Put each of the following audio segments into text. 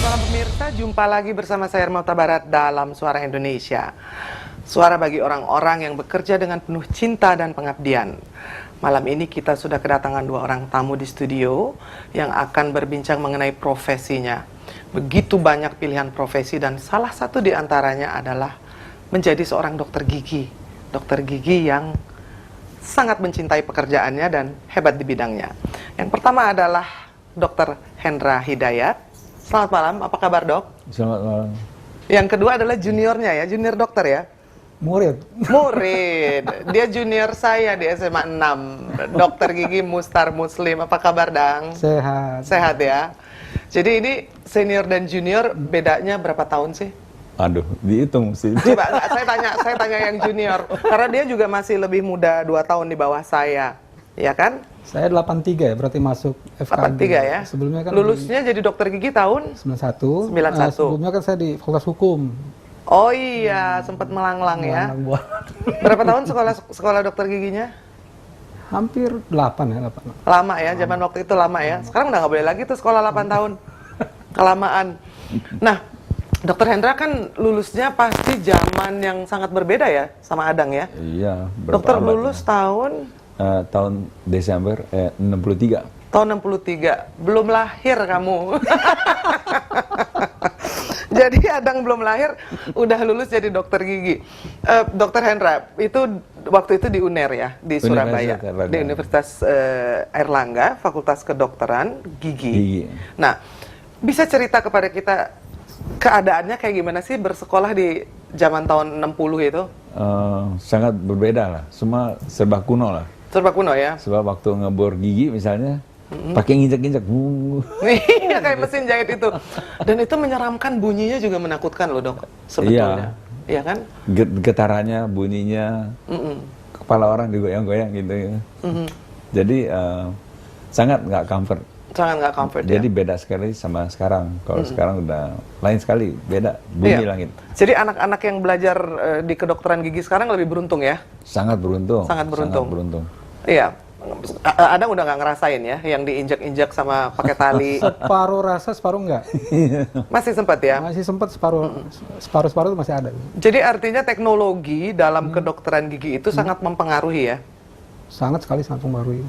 malam pemirsa, jumpa lagi bersama saya Hermawta Barat dalam Suara Indonesia. Suara bagi orang-orang yang bekerja dengan penuh cinta dan pengabdian. Malam ini kita sudah kedatangan dua orang tamu di studio yang akan berbincang mengenai profesinya. Begitu banyak pilihan profesi dan salah satu di antaranya adalah menjadi seorang dokter gigi. Dokter gigi yang sangat mencintai pekerjaannya dan hebat di bidangnya. Yang pertama adalah Dr. Hendra Hidayat. Selamat malam, apa kabar dok? Selamat malam. Yang kedua adalah juniornya ya, junior dokter ya? Murid. Murid, dia junior saya di SMA 6, Dokter Gigi Mustar Muslim. Apa kabar Dang? Sehat. Sehat ya? Jadi ini senior dan junior bedanya berapa tahun sih? Aduh, dihitung sih. Coba saya tanya yang junior, karena dia juga masih lebih muda 2 tahun di bawah saya, ya kan? Saya 83 ya, berarti masuk FKG. 83 ya? Sebelumnya kan lulusnya jadi dokter gigi tahun? 91. 91. Sebelumnya kan saya di Fakultas Hukum. Oh iya, sempat melanglang ya. Berapa tahun sekolah dokter giginya? Hampir 8 ya, 8. Lama ya, zaman waktu itu lama ya. Sekarang udah nggak boleh lagi tuh sekolah 8 tahun. Kelamaan. Nah, Dokter Hendra kan lulusnya pasti zaman yang sangat berbeda ya sama Adang ya? Iya. Dokter lulus tahun? Tahun Desember 63. Tahun 63. Belum lahir kamu. Jadi Adang belum lahir, udah lulus jadi dokter gigi. Dokter Hendra, itu waktu itu di UNER ya, di Surabaya. Di Universitas Airlangga, Fakultas Kedokteran Gigi. Nah, bisa cerita kepada kita keadaannya kayak gimana sih bersekolah di zaman tahun 60 itu? Sangat berbeda lah, semua serba kuno lah. Serba kuno ya? Sebab waktu ngebor gigi misalnya, pakai nginjek-nginjek. Iya, kayak mesin jahit itu. Dan itu menyeramkan, bunyinya juga menakutkan loh dok, sebetulnya. Iya kan? Getarannya, bunyinya, kepala orang digoyang-goyang gitu ya. Jadi sangat nggak comfort. Sangat nggak comfort. Jadi beda sekali sama sekarang. Kalau sekarang udah lain sekali, beda bunyi langit. Jadi anak-anak yang belajar di kedokteran gigi sekarang lebih beruntung ya? Sangat beruntung. Sangat beruntung. Sangat beruntung. Iya. Adang udah nggak ngerasain ya, yang diinjak-injak sama pakai tali. Separuh rasa, separuh enggak. Masih sempat ya? Masih sempat separuh itu masih ada. Jadi artinya teknologi dalam kedokteran gigi itu sangat mempengaruhi ya? Sangat sekali, sangat mempengaruhi.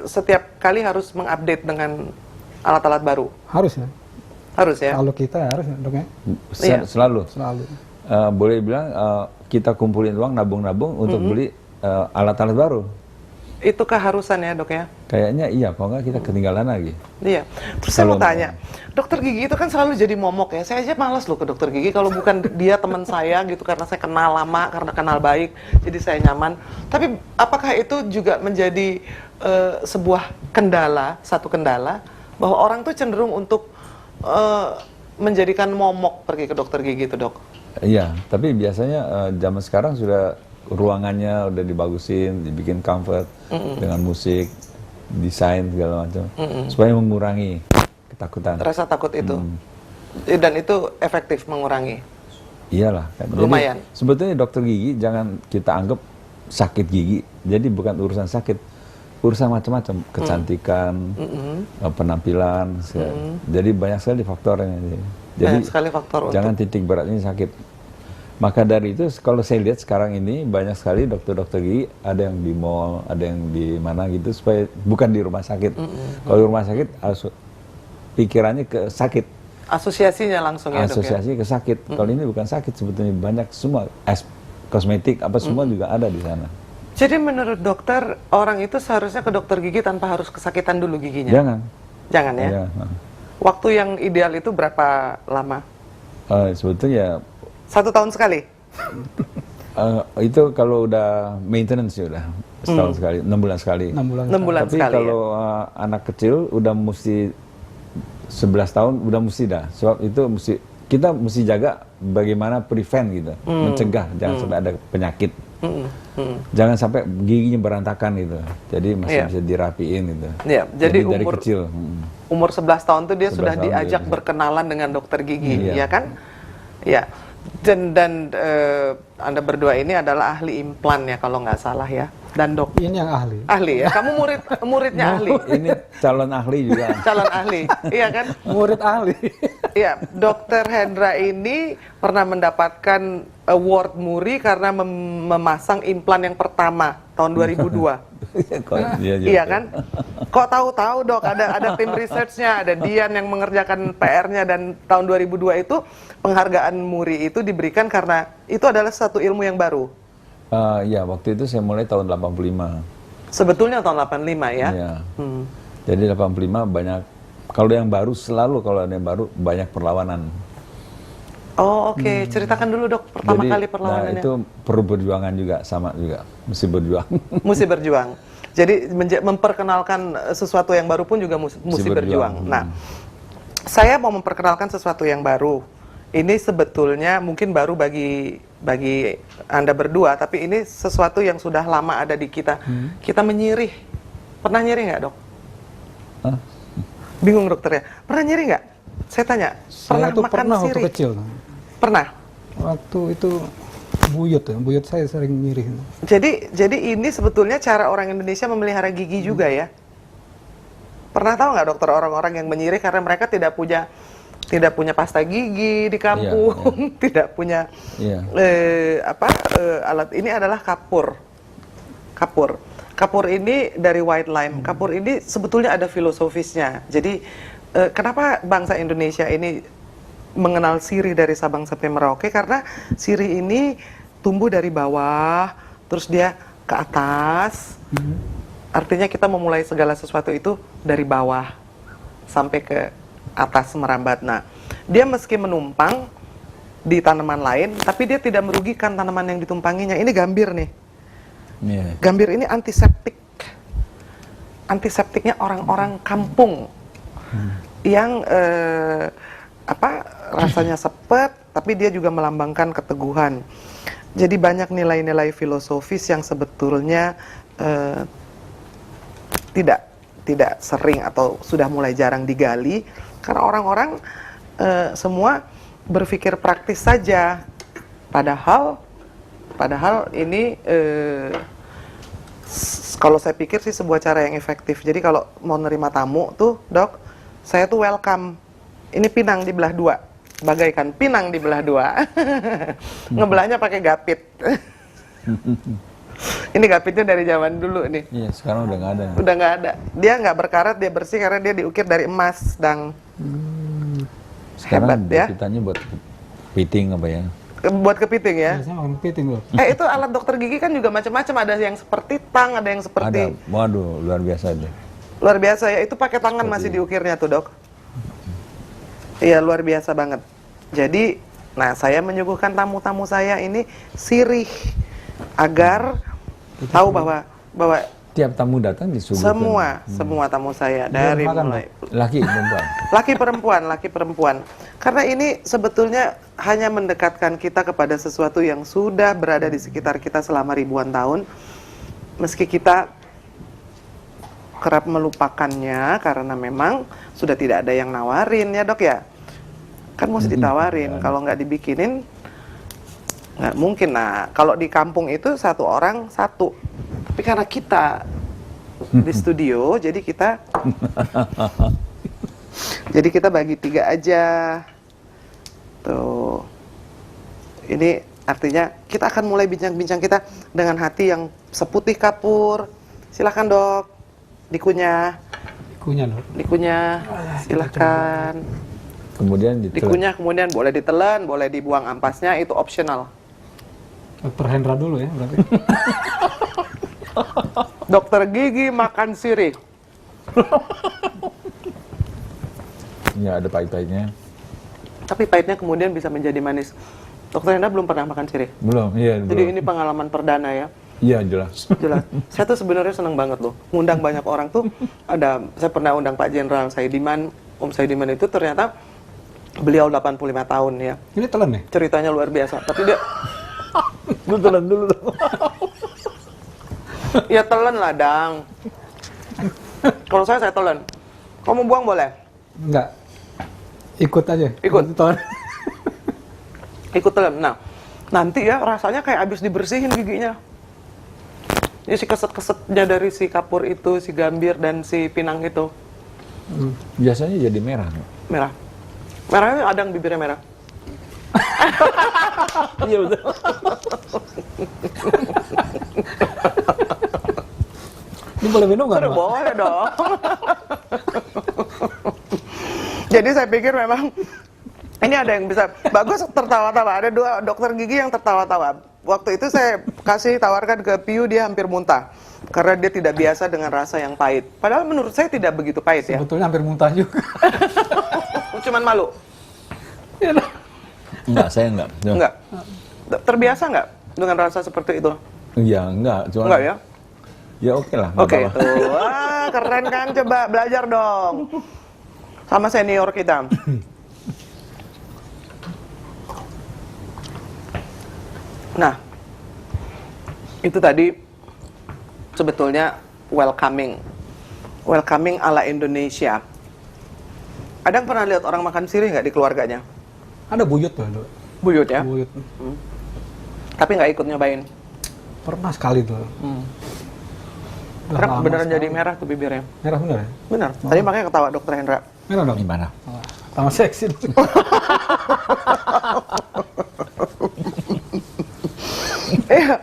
Setiap kali harus mengupdate dengan alat-alat baru? Harus ya. Harus ya? Kalau kita harus ya dok ya? Selalu. Boleh bilang kita kumpulin uang, nabung-nabung untuk beli alat-alat baru. Itu keharusan ya dok ya? Kayaknya iya, kalau nggak kita ketinggalan lagi. Iya. Terus saya mau tanya, dokter gigi itu kan selalu jadi momok ya. Saya aja malas loh ke dokter gigi kalau bukan dia teman saya gitu, karena saya kenal lama, karena kenal baik, jadi saya nyaman. Tapi apakah itu juga menjadi sebuah kendala, satu kendala, bahwa orang tuh cenderung untuk menjadikan momok pergi ke dokter gigi itu dok? Iya, tapi biasanya zaman sekarang sudah ruangannya udah dibagusin, dibikin comfort dengan musik, desain segala macam, supaya mengurangi ketakutan. Rasa takut itu, dan itu efektif mengurangi. Iyalah, kan. Lumayan. Jadi, sebetulnya dokter gigi jangan kita anggap sakit gigi. Jadi bukan urusan sakit, urusan macam-macam, kecantikan, penampilan. Jadi banyak sekali faktornya. Jadi banyak sekali faktor jangan titik beratnya sakit. Maka dari itu kalau saya lihat sekarang ini banyak sekali dokter-dokter gigi, ada yang di mall, ada yang di mana gitu, supaya bukan di rumah sakit. Kalau di rumah sakit pikirannya ke sakit. Asosiasinya langsung ya dok ya? Asosiasi ke sakit. Kalau ini bukan sakit, sebetulnya banyak semua kosmetik apa semua juga ada di sana. Jadi menurut dokter, orang itu seharusnya ke dokter gigi tanpa harus kesakitan dulu giginya? Jangan ya? Ya. Waktu yang ideal itu berapa lama? Sebetulnya 1 tahun sekali? Itu kalau udah maintenance ya udah setahun sekali, 6 bulan sekali. 6 bulan Tapi sekali kalau anak kecil udah mesti 11 tahun udah mesti dah. Sebab itu kita mesti jaga bagaimana prevent gitu, mencegah jangan sampai ada penyakit. Jangan sampai giginya berantakan gitu. Jadi masih bisa dirapiin gitu. Iya, jadi dari kecil. Umur 11 tahun tuh dia sudah diajak berkenalan dengan dokter gigi, ya kan? Ya. Dan Anda berdua ini adalah ahli implan ya kalau nggak salah ya. Dan dok. Ini yang ahli. Ahli ya. Kamu muridnya ahli. Ini calon ahli juga. Calon ahli, iya kan? Murid ahli. Ya, Dokter Hendra ini pernah mendapatkan award Muri karena memasang implan yang pertama tahun 2002. Iya kan? Kok tahu-tahu Dok, ada tim researchnya, ada Dian yang mengerjakan PR-nya, dan tahun 2002 itu penghargaan Muri itu diberikan karena itu adalah satu ilmu yang baru. Ya, waktu itu saya mulai tahun 85. Sebetulnya tahun 85 ya? Iya. Jadi 85 banyak, kalau yang baru selalu, kalau ada yang baru banyak perlawanan. Oh oke. Ceritakan dulu Dok, pertama Jadi, kali perlawanannya. Nah, itu perlu perjuangan juga, sama juga, mesti berjuang. Mesti berjuang. Jadi memperkenalkan sesuatu yang baru pun juga mesti berjuang. Nah, saya mau memperkenalkan sesuatu yang baru. Ini sebetulnya mungkin baru bagi Anda berdua, tapi ini sesuatu yang sudah lama ada di kita. Kita menyirih. Pernah nyirih nggak Dok? Hah? Bingung dokternya. Pernah nyirih nggak? Saya tanya. Saya tuh makan pernah waktu sirih? kecil. Pernah. Waktu itu buyut saya sering nyirih. Jadi ini sebetulnya cara orang Indonesia memelihara gigi juga ya. Pernah tahu nggak dokter orang-orang yang menyirih karena mereka tidak punya pasta gigi di kampung, tidak punya alat. Ini adalah kapur. Kapur ini dari white lime. Kapur ini sebetulnya ada filosofisnya. Jadi kenapa bangsa Indonesia ini mengenal sirih dari Sabang sampai Merauke? Karena sirih ini tumbuh dari bawah, terus dia ke atas. Artinya kita memulai segala sesuatu itu dari bawah sampai ke atas merambat. Nah, dia meski menumpang di tanaman lain, tapi dia tidak merugikan tanaman yang ditumpanginya. Ini gambir nih. Gambir ini antiseptik. Antiseptiknya orang-orang kampung yang rasanya sepet, tapi dia juga melambangkan keteguhan. Jadi banyak nilai-nilai filosofis yang sebetulnya tidak sering atau sudah mulai jarang digali karena orang-orang semua berpikir praktis saja. Padahal ini kalau saya pikir sih sebuah cara yang efektif. Jadi kalau mau nerima tamu tuh Dok, saya tuh welcome. Ini pinang dibelah dua, bagaikan pinang dibelah dua. Ngebelahnya pakai gapit. Ini gapitnya dari zaman dulu nih. Iya, sekarang udah nggak ada. Udah nggak ada. Dia nggak berkarat, dia bersih karena dia diukir dari emas, Dang. Sekarang Hebat ya. gapitannya buat kepiting apa ya? Buat kepiting ya. Saya makan kepiting loh. Itu alat dokter gigi kan juga macam-macam. Ada yang seperti tang, ada yang seperti. Ada, waduh, luar biasa deh. Luar biasa ya. Itu pakai tangan masih diukirnya tuh Dok. Iya, luar biasa banget. Jadi, nah saya menyuguhkan tamu-tamu saya ini sirih agar tahu bahwa Tiap tamu datang disuguhkan. semua tamu saya dari makan, mulai Laki perempuan. laki perempuan. Karena ini sebetulnya hanya mendekatkan kita kepada sesuatu yang sudah berada di sekitar kita selama ribuan tahun. Meski kita kerap melupakannya karena memang sudah tidak ada yang nawarin ya Dok ya. Kan mesti ditawarin, kalau nggak dibikinin nggak mungkin. Nah, kalau di kampung itu satu orang satu. Tapi karena kita di studio, jadi kita bagi 3 aja. Tuh. Ini artinya kita akan mulai bincang-bincang kita dengan hati yang seputih kapur. Silakan Dok, dikunyah. Dikunyah, silakan. Kemudian Dikunyah, kemudian boleh ditelan, boleh dibuang ampasnya, itu optional. Dokter Hendra dulu ya berarti. Dokter gigi makan sirih. Ya, ada pahit-pahitnya. Tapi pahitnya kemudian bisa menjadi manis. Dokter Hendra belum pernah makan sirih. Belum, iya. Jadi ini pengalaman perdana ya. Iya, jelas. Jelas. Saya tuh sebenarnya senang banget loh. Ngundang banyak orang tuh. Saya pernah undang Pak Jenderal Saidiman. Om Saidiman itu ternyata beliau 85 tahun ya. Ini telan nih. Ceritanya luar biasa. Tapi dia Lu telan dulu dong. ya telan lah, Dang. Kalau saya telan. Kamu buang boleh? Enggak. Ikut aja. Ikut. Telan. Ikut telan. Nah, nanti ya rasanya kayak abis dibersihin giginya. Ini si keset-kesetnya dari si kapur itu, si gambir dan si pinang itu. Biasanya jadi merah. Merah. Merahnya ada yang bibirnya merah. Iya betul. Ini boleh minum nggak, Aduh, Pak? boleh dong. Jadi saya pikir memang ini ada yang bisa bagus tertawa-tawa. Ada 2 dokter gigi yang tertawa-tawa. Waktu itu saya kasih tawarkan ke Piu, dia hampir muntah karena dia tidak biasa dengan rasa yang pahit. Padahal menurut saya tidak begitu pahit ya. Sebetulnya hampir muntah juga. Cuman malu. Enggak, saya enggak. Enggak. Terbiasa enggak dengan rasa seperti itu? Iya, enggak. Cuma, Enggak ya? Ya oke lah. nggak Oke, apa-apa. tuh. Wah, keren kan? Coba belajar dong. Sama senior kita. Nah, itu tadi sebetulnya welcoming. Welcoming ala Indonesia. Ada yang pernah lihat orang makan sirih nggak di keluarganya? Ada buyut tuh, Dok. Buyut ya? Buyut. Tapi nggak ikut nyobain. Pernah sekali tuh. Udah Karena lama beneran sekali. jadi merah tuh bibirnya. Merah bener ya? Benar. Tadi makanya ketawa Dokter Hendra. Merah dong? Gimana? Wah, sama seksi. Iya.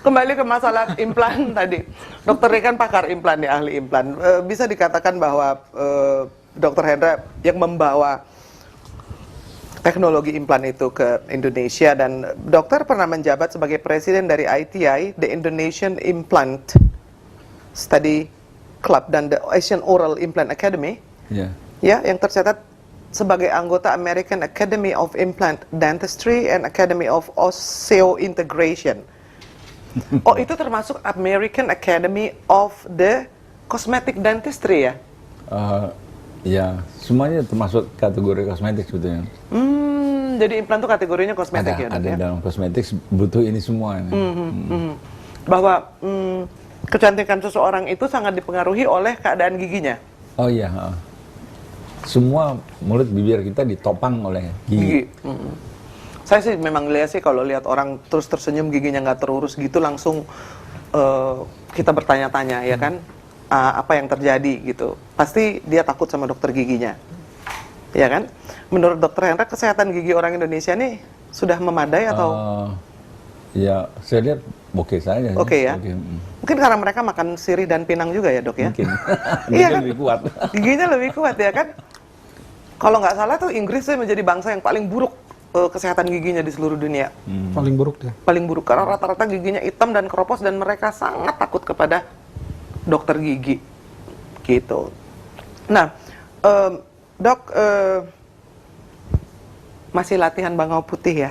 Kembali ke masalah implan tadi. Dokter Ri kan pakar implan ya, ahli implan. Bisa dikatakan bahwa Dokter Hendra yang membawa teknologi implan itu ke Indonesia, dan dokter pernah menjabat sebagai presiden dari ITI, the Indonesian Implant Study Club, dan the Asian Oral Implant Academy. Iya. Ya, yang tercatat sebagai anggota American Academy of Implant Dentistry and Academy of Osseointegration. Oh, itu termasuk American Academy of the Cosmetic Dentistry ya? Ya, semuanya termasuk kategori kosmetik sebetulnya. Jadi implan itu kategorinya kosmetik ya, Dok, ada ya? dalam kosmetik butuh ini semua. Bahwa kecantikan seseorang itu sangat dipengaruhi oleh keadaan giginya. Oh iya, semua mulut bibir kita ditopang oleh gigi. Saya sih memang lihat sih kalau lihat orang terus tersenyum giginya nggak terurus gitu, langsung kita bertanya-tanya ya kan, apa yang terjadi gitu. Pasti dia takut sama dokter giginya, ya kan? Menurut Dokter Hendra, kesehatan gigi orang Indonesia nih sudah memadai atau? Ya, saya lihat oke saja. Oke ya. Mungkin karena mereka makan sirih dan pinang juga ya, Dok ya? Mungkin. Iya kan? Lebih kuat. Giginya lebih kuat ya kan? Kalau nggak salah tuh Inggris tuh menjadi bangsa yang paling buruk kesehatan giginya di seluruh dunia. Paling buruk dia. Paling buruk karena rata-rata giginya hitam dan keropos, dan mereka sangat takut kepada dokter gigi. Gitu. Nah, Dok, masih latihan bangau putih ya?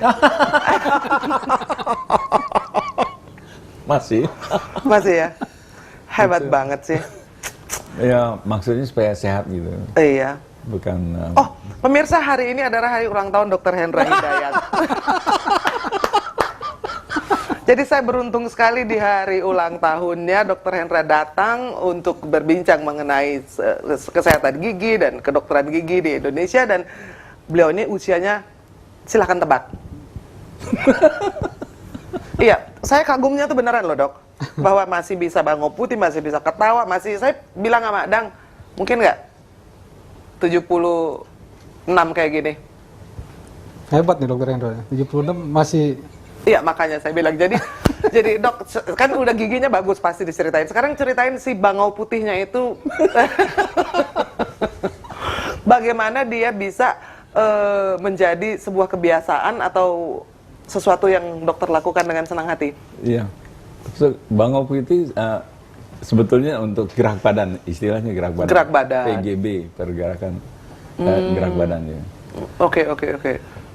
Masih. Masih ya? Hebat banget sih. Ya, maksudnya supaya sehat gitu. Iya. Bukan. Oh, pemirsa, hari ini adalah hari ulang tahun Dokter Hendra Hidayat. Jadi saya beruntung sekali di hari ulang tahunnya Dokter Hendra datang untuk berbincang mengenai kesehatan gigi dan kedokteran gigi di Indonesia, dan beliau ini usianya, silahkan tebak. Iya, saya kagumnya tuh beneran loh, Dok. Bahwa masih bisa bangau putih, masih bisa ketawa, masih, saya bilang sama Dang, mungkin nggak 76 kayak gini. Hebat nih Dokter Hendra. 76 masih. Iya, makanya saya bilang. Jadi Dok, kan udah giginya bagus pasti diceritain. Sekarang ceritain si bangau putihnya itu. Bagaimana dia bisa menjadi sebuah kebiasaan atau sesuatu yang dokter lakukan dengan senang hati? Iya. So, bangau putih sebetulnya untuk gerak badan, istilahnya gerak badan. Gerak badan. PGB, pergerakan gerak badan ya. Oke.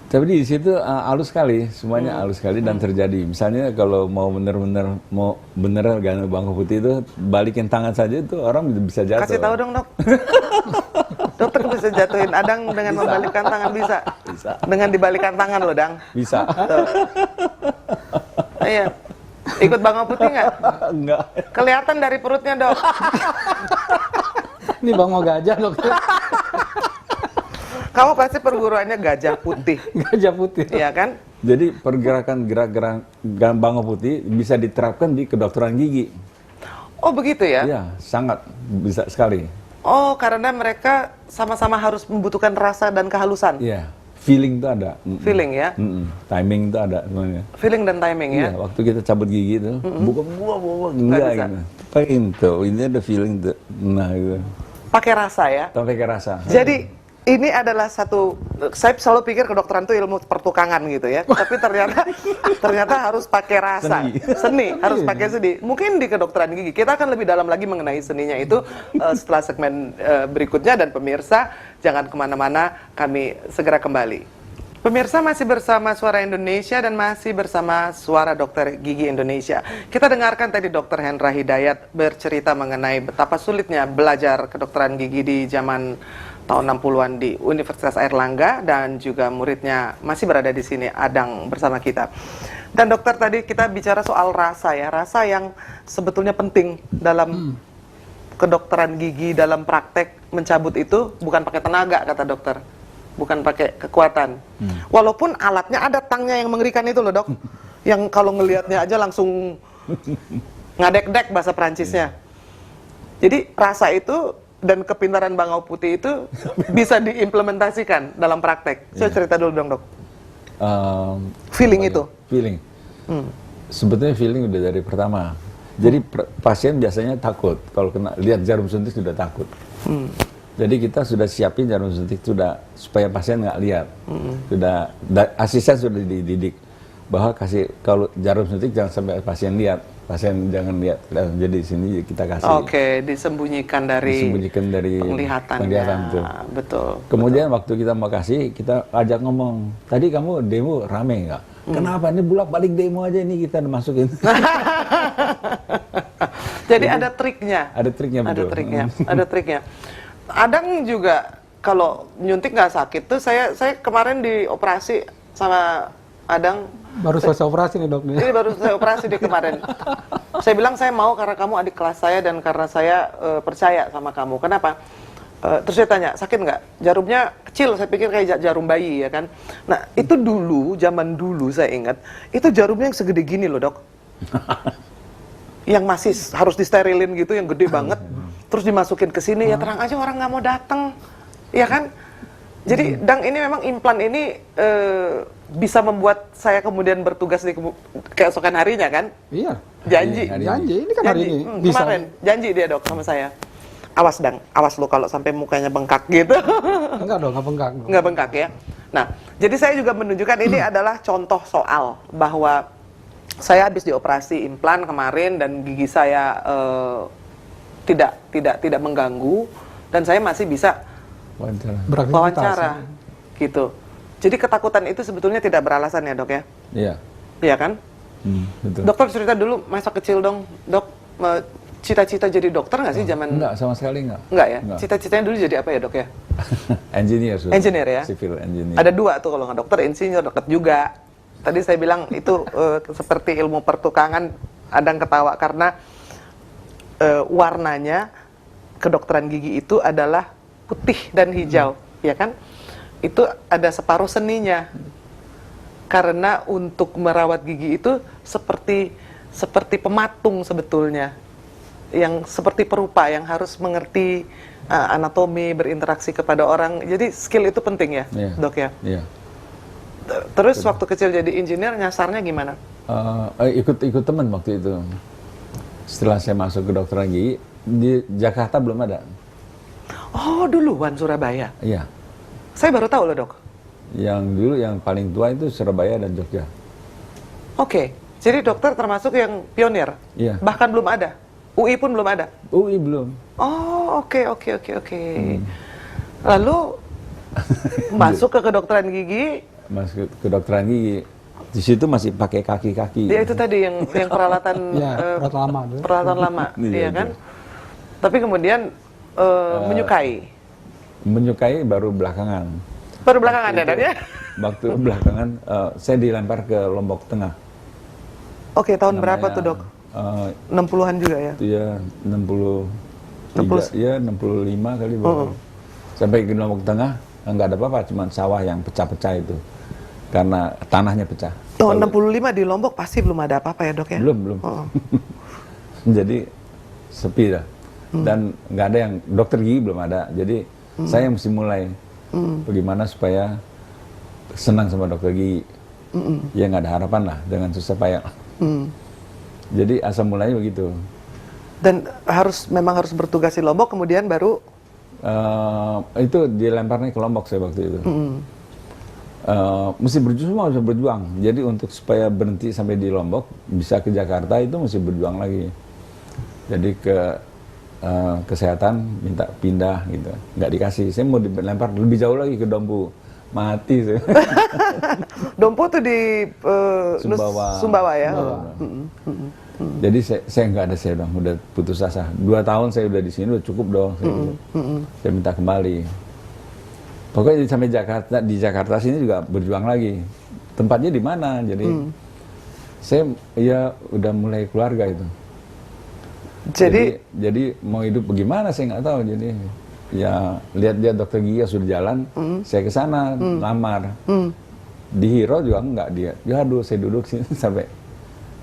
Tapi di situ halus sekali, semuanya halus sekali dan terjadi. Misalnya kalau mau bener gana bangau putih itu, balikin tangan saja itu orang bisa jatuh. Kasih tahu dong, Dok. Dokter bisa jatuhin Adang dengan membalikkan tangan, bisa. Bisa. Dengan dibalikan tangan loh, Dang. Bisa. Tuh. Iya. Ikut bangau putih nggak? Enggak. Kelihatan dari perutnya, Dok. Ini bangau gajah Dokter. Kamu pasti perguruannya gajah putih, Gajah putih. iya kan? Jadi pergerakan gerak-gerak bangau putih bisa diterapkan di kedokteran gigi. Oh begitu ya? Iya, sangat bisa sekali. Oh, karena mereka sama-sama harus membutuhkan rasa dan kehalusan. Iya, feeling itu ada. Feeling ya. Timing itu ada semuanya. Feeling dan timing ya. Iya, waktu kita cabut gigi itu, bukan buah, enggak bisa. gitu. Pakai itu, ini ada feeling tuh. Nah, gitu. Pakai rasa ya. Tanpa pakai rasa. Jadi ini adalah satu, saya selalu pikir kedokteran itu ilmu pertukangan gitu ya. Tapi ternyata harus pakai rasa. Seni, harus pakai seni. Mungkin di kedokteran gigi kita akan lebih dalam lagi mengenai seninya itu setelah segmen berikutnya, dan pemirsa jangan kemana-mana, kami segera kembali. Pemirsa masih bersama Suara Indonesia dan masih bersama Suara Dokter Gigi Indonesia. Kita dengarkan tadi Dr. Hendra Hidayat bercerita mengenai betapa sulitnya belajar kedokteran gigi di zaman tahun 60-an di Universitas Airlangga, dan juga muridnya masih berada di sini, Adang, bersama kita. Dan dokter, tadi kita bicara soal rasa ya, rasa yang sebetulnya penting dalam kedokteran gigi, dalam praktek mencabut itu bukan pakai tenaga, kata dokter. Bukan pakai kekuatan. Walaupun alatnya ada tangnya yang mengerikan itu loh, Dok. Yang kalau ngelihatnya aja langsung ngadek-dek bahasa Perancisnya. Jadi rasa itu dan kepintaran bangau putih itu bisa diimplementasikan dalam praktek. Saya cerita dulu dong, Dok. Feeling itu. Feeling. Sebetulnya feeling udah dari pertama. Jadi pasien biasanya takut kalau kena lihat jarum suntik, sudah takut. Jadi kita sudah siapin jarum suntik sudah supaya pasien nggak lihat. Sudah asisten sudah dididik bahwa kalau jarum suntik jangan sampai pasien lihat. Pasien jangan lihat. Jadi di sini kita kasih. Oke, disembunyikan dari penglihatannya. Tuh. Betul. Kemudian waktu kita mau kasih, kita ajak ngomong. Tadi kamu demo rame nggak? Kenapa? Ini bolak-balik demo aja ini kita masukin. Jadi ada triknya. Ada triknya, betul. Ada triknya. Adang juga kalau nyuntik nggak sakit tuh, saya kemarin dioperasi sama Adang. Baru selesai operasi nih, Dok. Ini baru selesai operasi dia kemarin. Saya bilang saya mau karena kamu adik kelas saya dan karena saya percaya sama kamu. Kenapa? Terus saya tanya, sakit nggak? Jarumnya kecil, saya pikir kayak jarum bayi ya kan. Nah itu dulu, zaman dulu saya ingat, itu jarumnya yang segede gini loh, Dok. Yang masih harus disterilin gitu, yang gede banget. Terus dimasukin ke sini, ya terang aja orang nggak mau datang, ya kan? Jadi Dang, ini memang implan ini bisa membuat saya kemudian bertugas di keesokan harinya kan? Iya. Janji. Janji, ini kan hari ini. Bisa. Kemarin, janji dia, Dok, sama saya. Awas Dang, awas lo kalau sampai mukanya bengkak gitu. Enggak dong, enggak bengkak. Nggak bengkak ya. Nah, jadi saya juga menunjukkan ini adalah contoh soal bahwa saya habis dioperasi implan kemarin dan gigi saya tidak mengganggu, dan saya masih bisa wawancara gitu. Jadi ketakutan itu sebetulnya tidak beralasan ya, Dok ya? Iya. Iya kan? Betul. Dokter cerita dulu masa kecil dong, Dok. Cita-cita jadi dokter nggak sih zaman? Enggak, sama sekali enggak. Enggak ya? Enggak. Cita-citanya dulu jadi apa ya, Dok ya? Engineer sudah. Engineer ya? Civil engineer. Ada dua tuh, kalau nggak dokter, insinyur, dekat juga. Tadi saya bilang itu seperti ilmu pertukangan. Adang ketawa karena warnanya kedokteran gigi itu adalah putih dan hijau, ya kan? Itu ada separuh seninya. Karena untuk merawat gigi itu seperti pematung sebetulnya. Yang seperti perupa, yang harus mengerti anatomi, berinteraksi kepada orang. Jadi skill itu penting ya, Dok ya? Iya. Terus waktu kecil jadi insinyur, nyasarnya gimana? Ikut teman waktu itu. Setelah saya masuk ke kedokteran gigi, di Jakarta belum ada. Oh, duluan Surabaya? Iya. Saya baru tahu loh, Dok. Yang dulu yang paling tua itu Surabaya dan Jogja. Oke, jadi dokter termasuk yang pionir? Iya. Bahkan belum ada? UI pun belum ada? UI belum. Oh, oke. Lalu masuk ke kedokteran gigi? Masuk ke kedokteran gigi. Di situ masih pakai kaki-kaki. Ya itu tadi yang peralatan peralatan lama. Peralatan lama, iya kan? Tapi kemudian menyukai baru belakangan. Baru belakangan ya, Dan ya? Waktu belakangan saya dilempar ke Lombok Tengah. Oke, tahun berapa tuh, Dok? 60-an juga ya? Itu ya 63, ya 65 kali baru. Sampai ke Lombok Tengah nggak ada apa-apa, cuma sawah yang pecah-pecah itu. Karena tanahnya pecah. Oh, 65 di Lombok pasti belum ada apa-apa ya, Dok ya? Belum. Jadi sepi dah. dan nggak ada yang dokter gigi belum ada. Jadi saya mesti mulai bagaimana supaya senang sama dokter gigi. Ya nggak ada harapan lah dengan susah payah. Jadi asal mulanya begitu. Dan memang harus bertugas di Lombok, kemudian baru itu dilemparnya ke Lombok saya waktu itu. Mesti berjuang. Jadi untuk supaya berhenti sampai di Lombok, bisa ke Jakarta itu mesti berjuang lagi. Jadi ke kesehatan minta pindah gitu, nggak dikasih. Saya mau dilempar lebih jauh lagi ke Dompu, mati saya. Dompu tuh di Sumbawa ya. Jadi saya nggak ada, saya dong udah putus asa. 2 tahun saya udah di sini udah cukup dong. Saya minta kembali. Pokoknya sampai Jakarta, di Jakarta sini juga berjuang lagi. Tempatnya di mana? Jadi saya ya udah mulai keluarga itu. Jadi mau hidup bagaimana saya nggak tahu. Jadi ya lihat dokter gigi sudah jalan, saya ke sana lamar. Di Hero juga enggak dia. Ya aduh, saya duduk sini sampai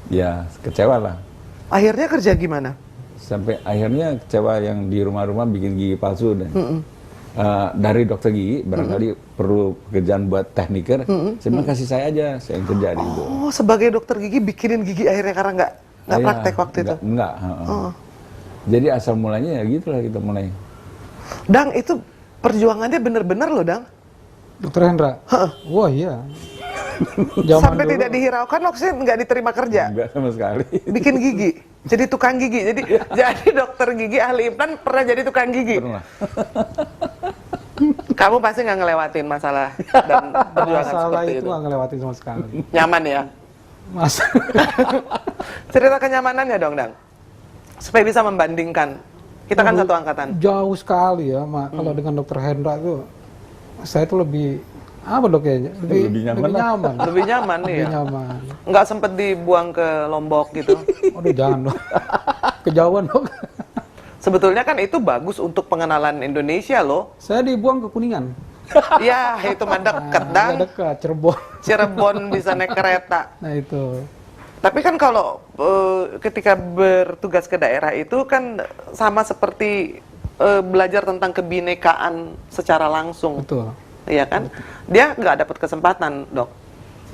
ya kecewa lah. Akhirnya kerja gimana? Sampai akhirnya kecewa yang di rumah-rumah bikin gigi palsu dan dari dokter gigi barangkali perlu pekerjaan buat tekniker. Saya bilang kasih saya aja, saya yang kerja di itu. Oh, sebagai dokter gigi bikinin gigi akhirnya karena nggak praktek waktu itu? Enggak. Jadi asal mulanya ya gitulah kita mulai. Dang, itu perjuangannya bener-bener loh, Dang. Dokter Hendra? Wah iya. Sampai dulu tidak dihiraukan, maksudnya nggak diterima kerja? Enggak sama sekali. Bikin gigi? Jadi tukang gigi? Jadi dokter gigi ahli implan pernah jadi tukang gigi? Pernah. Kamu pasti nggak ngelewatin masalah dan perjuangan Masalah seperti itu nggak ngelewatin sama sekali. Nyaman ya? Mas. Cerita kenyamanannya dong, Dang. Supaya bisa membandingkan. Kita kan satu angkatan. Jauh sekali ya, Mak. Kalau dengan dokter Hendra tuh, saya tuh lebih apa dok ya? Lebih nyaman. Lebih nyaman nih ya. Nyaman. Nggak sempet dibuang ke Lombok gitu. Aduh jangan dok. Kejauhan dok. Sebetulnya kan itu bagus untuk pengenalan Indonesia loh. Saya dibuang ke Kuningan. Ya, itu mah deket, Dang. Dekat, Cirebon. Cirebon bisa naik kereta. Nah itu. Tapi kan kalau ketika bertugas ke daerah itu kan sama seperti belajar tentang kebinekaan secara langsung. Betul. Iya kan? Dia nggak dapat kesempatan, Dok.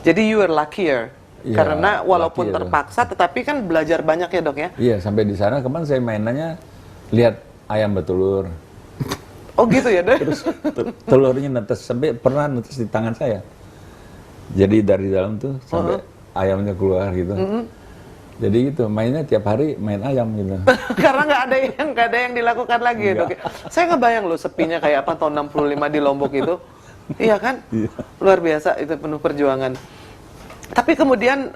Jadi you were luckier. Ya, Karena walaupun luckier. terpaksa, tetapi kan belajar banyak ya, Dok ya? Iya, sampai di sana kemarin saya mainannya lihat ayam bertelur. Oh gitu ya, Dok? Terus telurnya netes, sampai pernah netes di tangan saya. Jadi dari dalam tuh sampai ayamnya keluar gitu. Jadi gitu, mainnya tiap hari main ayam gitu. Karena nggak ada yang dilakukan lagi ya, Dok. Saya ngebayang loh sepinya kayak apa tahun 65 di Lombok itu. Iya kan? Luar biasa, itu penuh perjuangan. Tapi kemudian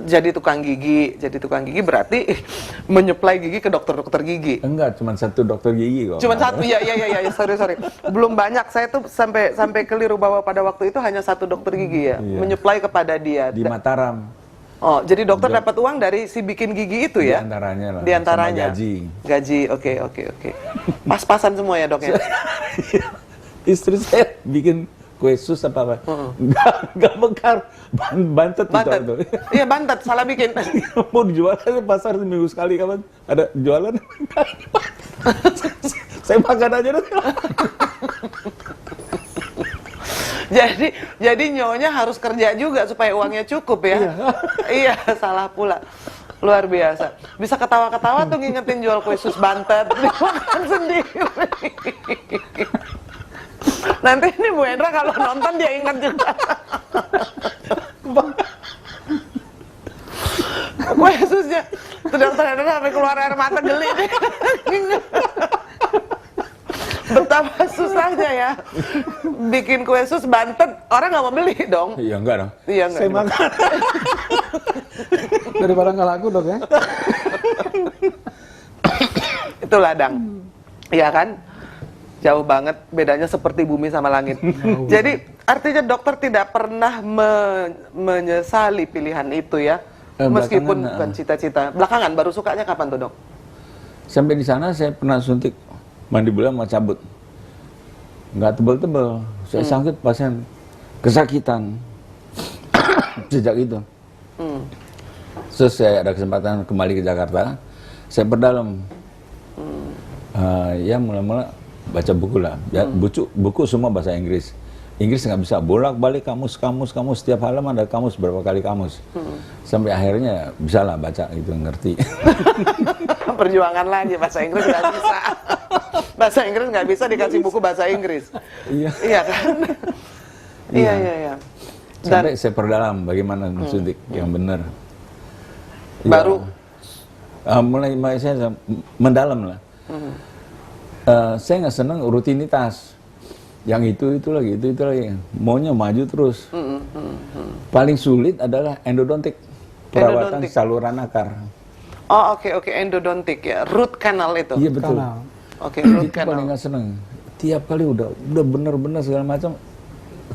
jadi tukang gigi berarti menyuplai gigi ke dokter-dokter gigi. Enggak, cuma satu dokter gigi kok. Cuma satu, ya, sorry. Belum banyak, saya tuh sampai keliru bahwa pada waktu itu hanya satu dokter gigi ya, menyuplai kepada dia. Di Mataram. Oh, jadi dokter dapat uang dari si bikin gigi itu ya? Di antaranya lah. Di antaranya. Sama gaji. Gaji, oke. Pas-pasan semua ya, Dok ya? Istri saya bikin kue sus apa? Nggak bekar, bantet. Bantet. Itu. Iya, bantet, salah bikin. Mau dijual ke pasar seminggu sekali kapan? Ada jualan? Saya makan aja deh. Jadi nyonya harus kerja juga supaya uangnya cukup ya. Iya, salah pula. Luar biasa. Bisa ketawa-ketawa tuh ngingetin jual kue sus bantet. Dimakan sendiri. Nanti ini Bu Hendra kalau nonton dia ingat juga. Kue susnya. Tuh dokter Hendra sampai keluar air mata geli. Betapa susahnya ya bikin kue sus bantet, orang nggak mau beli dong. Iya enggak dong. Iya enggak. Saya makan. Daripada nggak laku dok ya. Itulah Dang. Iya kan? Jauh banget bedanya seperti bumi sama langit. Jadi artinya dokter tidak pernah menyesali pilihan itu ya. Meskipun bukan cita-cita. Belakangan baru sukanya kapan tuh, Dok? Sampai di sana saya pernah suntik mandibula mau cabut. Nggak tebel-tebel. Saya sakit pasien kesakitan. Sejak itu. Terus saya ada kesempatan kembali ke Jakarta. Saya berdalam. Ya mula-mula baca buku lah. Ya, buku semua bahasa Inggris. Inggris nggak bisa, bolak-balik kamus setiap halaman ada kamus, berapa kali kamus. Sampai akhirnya bisa lah baca gitu, ngerti. Perjuangan lagi, bahasa Inggris nggak bisa. Bahasa Inggris nggak bisa dikasih buku bahasa Inggris. Iya. Iya kan? Iya. Sampai saya perdalam bagaimana suntik yang benar. Baru mulai saya mendalam lah. Saya nggak senang rutinitas. Yang itu lagi, itu lagi. Maunya maju terus. Paling sulit adalah endodontik, perawatan saluran akar. Oh oke, endodontik ya, root canal itu. Iya betul. Oke, root Itu paling canal. nggak seneng. Tiap kali udah bener-bener segala macam,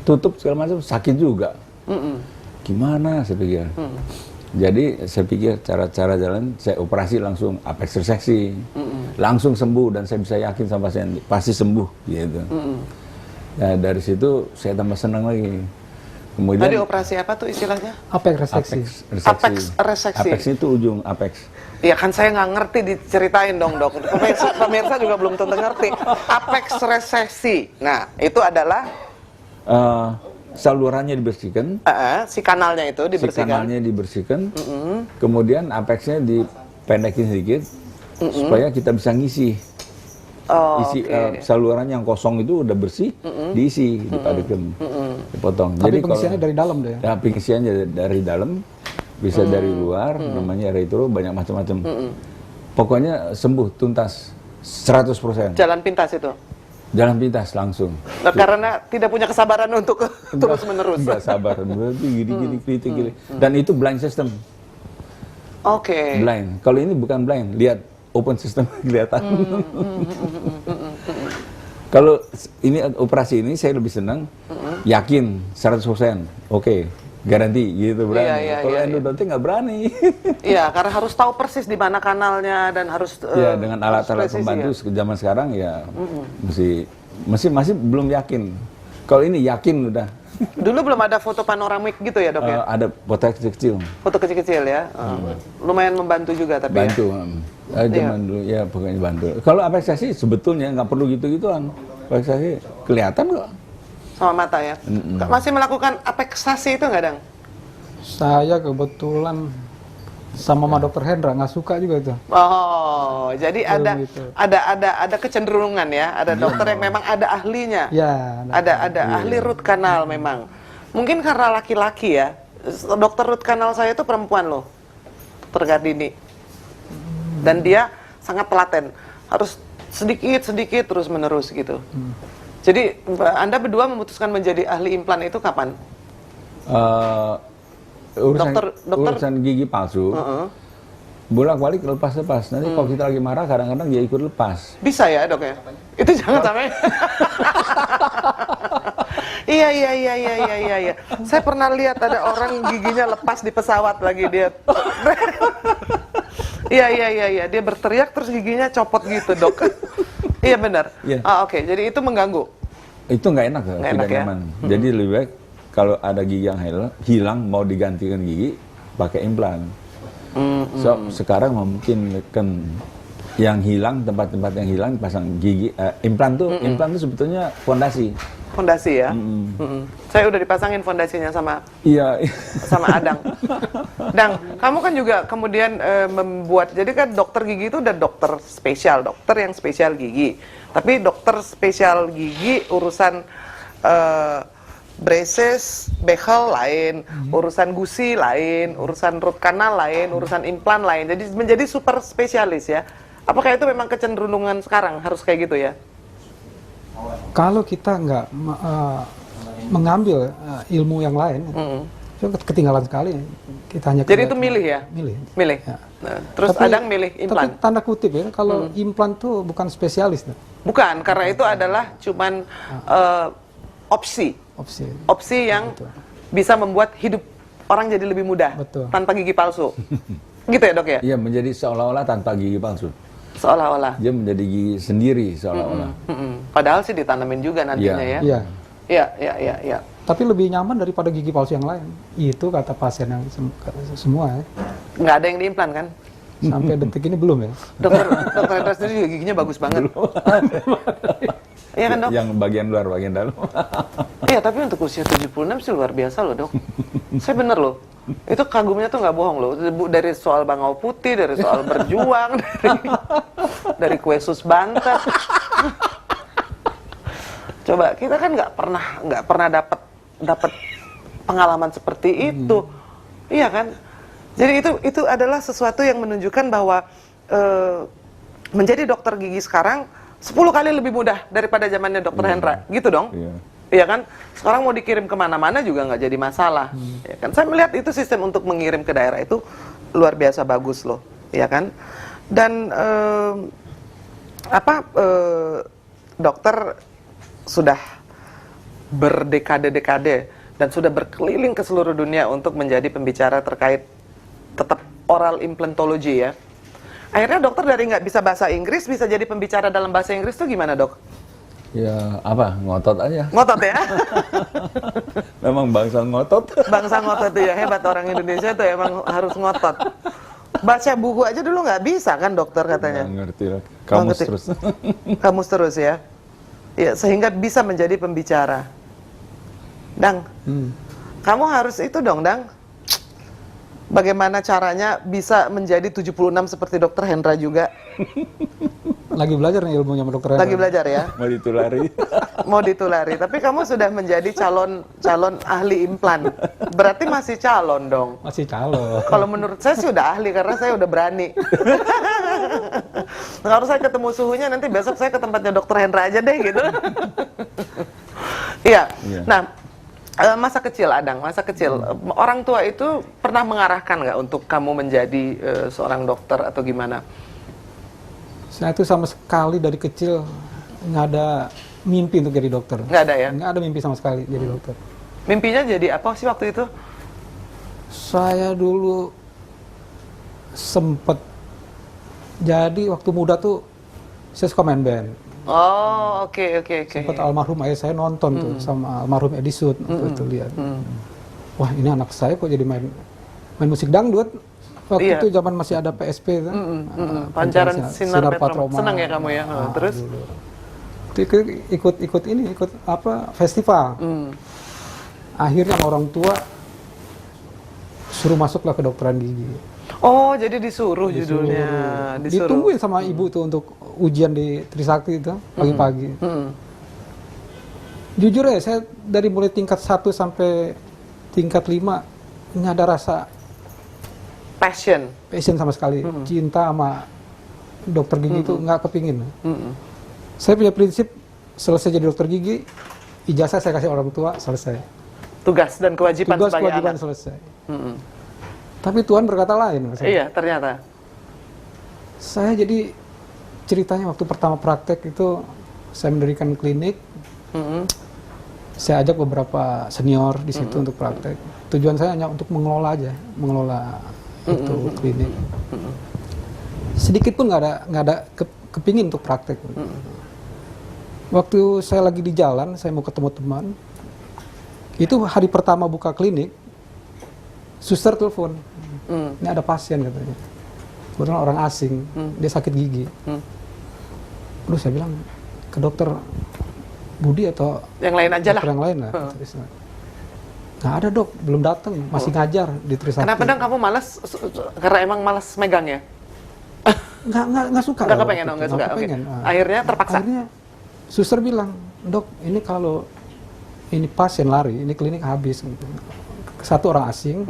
tutup segala macam, sakit juga. Gimana saya pikir. Jadi saya pikir cara-cara jalan, saya operasi langsung apex reseksi, langsung sembuh, dan saya bisa yakin sama pasien pasti sembuh gitu. Nah, dari situ saya tambah senang lagi. Kemudian Tadi operasi apa tuh istilahnya? Apex reseksi. Apex reseksi. Apex itu ujung apex. Iya kan saya nggak ngerti, diceritain dong dok. Pemirsa juga belum tentu ngerti. Apex reseksi. Nah itu adalah Salurannya dibersihkan. si kanalnya itu Si dibersihkan. kanalnya dibersihkan. Kemudian apexnya dipendekin sedikit supaya kita bisa ngisi. Oh, Isi oke. saluran yang kosong itu udah bersih, diisi, dipadekan, dipotong. Tapi kalau- pengisiannya dari dalam deh. Ya, pengisiannya dari dalam, bisa dari luar, namanya retro, banyak macam-macam. Pokoknya sembuh tuntas 100%. Jalan pintas itu. Jalan pintas langsung. Nah, karena tidak punya kesabaran untuk terus menerus. Enggak sabar, berarti gini-gini, kritik. Dan itu blind system, Oke. blind. Kalau ini bukan blind, lihat open system kelihatan. Kalau ini operasi ini saya lebih senang, yakin 100%, oke, garansi gitu berani. Iya, Kalau iya. endodontik nggak berani. Iya, karena harus tahu persis di mana kanalnya dan harus Ya dengan alat-alat harus presisi, pembantu ya. zaman sekarang ya masih belum yakin. Kalau ini yakin udah. Dulu belum ada foto panoramik gitu ya dok ya? Ada potret kecil, Foto kecil-kecil ya? Lumayan membantu juga tapi bantu. Iya. Zaman dulu ya pokoknya bantu. Kalau apeksasi sebetulnya nggak perlu gitu-gituan. Apeksasi kelihatan kok. ya? Sama mata ya? Masih melakukan apeksasi itu nggak Dang? Saya kebetulan sama Dr. Hendra nggak suka juga itu. Oh, jadi Belum itu. ada kecenderungan ya? Ada dokter yang memang ada ahlinya? Ya, Ada ahli root canal memang. Mungkin karena laki-laki ya. Dokter root canal saya itu perempuan loh, Dr. Gardini. Dan dia sangat telaten, harus sedikit terus menerus gitu. Jadi Anda berdua memutuskan menjadi ahli implan itu kapan? Urusan Dokter- urusan gigi palsu, bolak-balik lepas-lepas. Nanti kalau kita lagi marah, kadang-kadang dia ikut lepas. Bisa ya dok ya? Itu jangan sampai. Iya. Saya pernah lihat ada orang giginya lepas di pesawat lagi dia. Iya. Dia berteriak terus giginya copot gitu dok. Iya benar. Iya. Oke. Jadi itu mengganggu. Itu nggak enak, Nggak tidak enak ya? nyaman. Jadi lebih baik kalau ada gigi yang hilang mau digantikan gigi pakai implan. So sekarang memungkinkan yang hilang, tempat-tempat yang hilang pasang gigi implan tuh sebetulnya fondasi. Fondasi ya. Saya udah dipasangin fondasinya sama Iya. Adang. Dang, kamu kan juga kemudian membuat, jadi kan dokter gigi itu udah dokter yang spesial gigi. Tapi dokter spesial gigi urusan braces, bekel lain, urusan gusi lain, urusan root canal lain, urusan implan lain. Jadi menjadi super spesialis ya. Apakah itu memang kecenderungan sekarang harus kayak gitu ya? Kalau kita nggak mengambil ilmu yang lain, itu ketinggalan sekali. Kita hanya Jadi itu milih ya? Milih. Ya. Nah, terus Adang milih implan? Tapi tanda kutip ya, kalau implan tuh bukan spesialis, tuh. Bukan, karena itu adalah cuman opsi yang bisa membuat hidup orang jadi lebih mudah. Betul. Tanpa gigi palsu. Gitu ya dok ya? Iya, menjadi seolah-olah tanpa gigi palsu. Seolah-olah. Dia menjadi gigi sendiri seolah-olah. Padahal sih ditanamin juga nantinya Iya. ya. Iya. Iya. Tapi lebih nyaman daripada gigi palsu yang lain. Itu kata pasien yang semua ya. Nggak ada yang diimplan kan? Sampai detik ini belum ya. Dokter Hendra sendiri juga giginya bagus banget. Iya kan dok? Yang bagian luar, bagian dalam. Iya, tapi untuk usia 76 sih luar biasa loh dok. Saya bener loh. Itu kagumnya tuh nggak bohong loh. Dari soal bangau putih, dari soal berjuang, dari kue sus Bantet. Coba kita kan nggak pernah dapat pengalaman seperti itu, iya kan? Jadi itu adalah sesuatu yang menunjukkan bahwa menjadi dokter gigi sekarang 10 kali lebih mudah daripada zamannya dokter Hendra, gitu dong? Iya kan? Sekarang mau dikirim kemana-mana juga nggak jadi masalah, ya kan? Saya melihat itu sistem untuk mengirim ke daerah itu luar biasa bagus loh, ya kan? Dan dokter sudah berdekade-dekade dan sudah berkeliling ke seluruh dunia untuk menjadi pembicara terkait tetap oral implantology ya. Akhirnya dokter dari nggak bisa bahasa Inggris bisa jadi pembicara dalam bahasa Inggris tuh gimana dok? Ya apa, ngotot aja. Ngotot ya? Memang bangsa ngotot. Bangsa ngotot tuh ya, hebat orang Indonesia tuh emang harus ngotot. Baca buku aja dulu nggak bisa kan dokter katanya? Nggak ngerti lah, kamus terus. Kamus terus ya? Ya, sehingga bisa menjadi pembicara. Dang, kamu harus itu dong, Dang. Bagaimana caranya bisa menjadi 76 seperti dokter Hendra juga? Lagi belajar nih ilmunya sama dokter Hendra. Lagi belajar ya? Mau ditulari. Mau ditulari, tapi kamu sudah menjadi calon ahli implan. Berarti masih calon dong? Masih calon. Kalau menurut saya sih udah ahli, karena saya udah berani. Kalau saya ketemu suhunya, nanti besok saya ke tempatnya dokter Hendra aja deh gitu. Iya. Nah, masa kecil, Adang, masa kecil, orang tua itu pernah mengarahkan nggak untuk kamu menjadi seorang dokter atau gimana? Saya tuh sama sekali dari kecil nggak ada mimpi untuk jadi dokter. Nggak ada ya? Nggak ada mimpi sama sekali jadi dokter. Mimpinya jadi apa sih waktu itu? Saya dulu sempet jadi waktu muda tuh saya suka main band. Oh, oke. Sempet almarhum ayah saya nonton tuh sama almarhum Edi Sud waktu itu lihat. Wah, ini anak saya kok jadi main musik dangdut. Waktu itu zaman masih ada PSP kan. Pancaran Sinar Petroma. Senang ya kamu ya. Terus ikut apa festival. Akhirnya orang tua suruh masuklah ke kedokteran gigi. Oh, jadi disuruh judulnya. Ditungguin sama ibu tuh untuk ujian di Trisakti itu pagi-pagi. Jujur ya, saya dari mulai tingkat 1 sampai tingkat 5 nggak ada rasa passion sama sekali. Cinta sama dokter gigi itu nggak kepingin. Saya punya prinsip, selesai jadi dokter gigi, ijazah saya kasih orang tua, selesai. Tugas dan kewajiban sebagai anak. Selesai. Tapi Tuhan berkata lain. Iya, ternyata. Saya jadi ceritanya waktu pertama praktek itu saya mendirikan klinik. Saya ajak beberapa senior di situ untuk praktek. Tujuan saya hanya untuk mengelola itu klinik. Sedikit pun nggak ada kepingin untuk praktek. Waktu saya lagi di jalan, saya mau ketemu teman. Itu hari pertama buka klinik. Suster telepon, ini ada pasien katanya. Kebetulan orang asing, dia sakit gigi. Terus saya bilang ke dokter Budi atau yang lain aja lah. Yang lain lah. Nggak ada dok, belum datang, masih ngajar di Trisakti. Kenapa dong kamu malas? Karena emang malas megang ya? Nggak suka. Nggak kepengen, nggak suka. Okay. Akhirnya terpaksa. Akhirnya suster bilang, dok ini kalau ini pasien lari, ini klinik habis. Satu orang asing,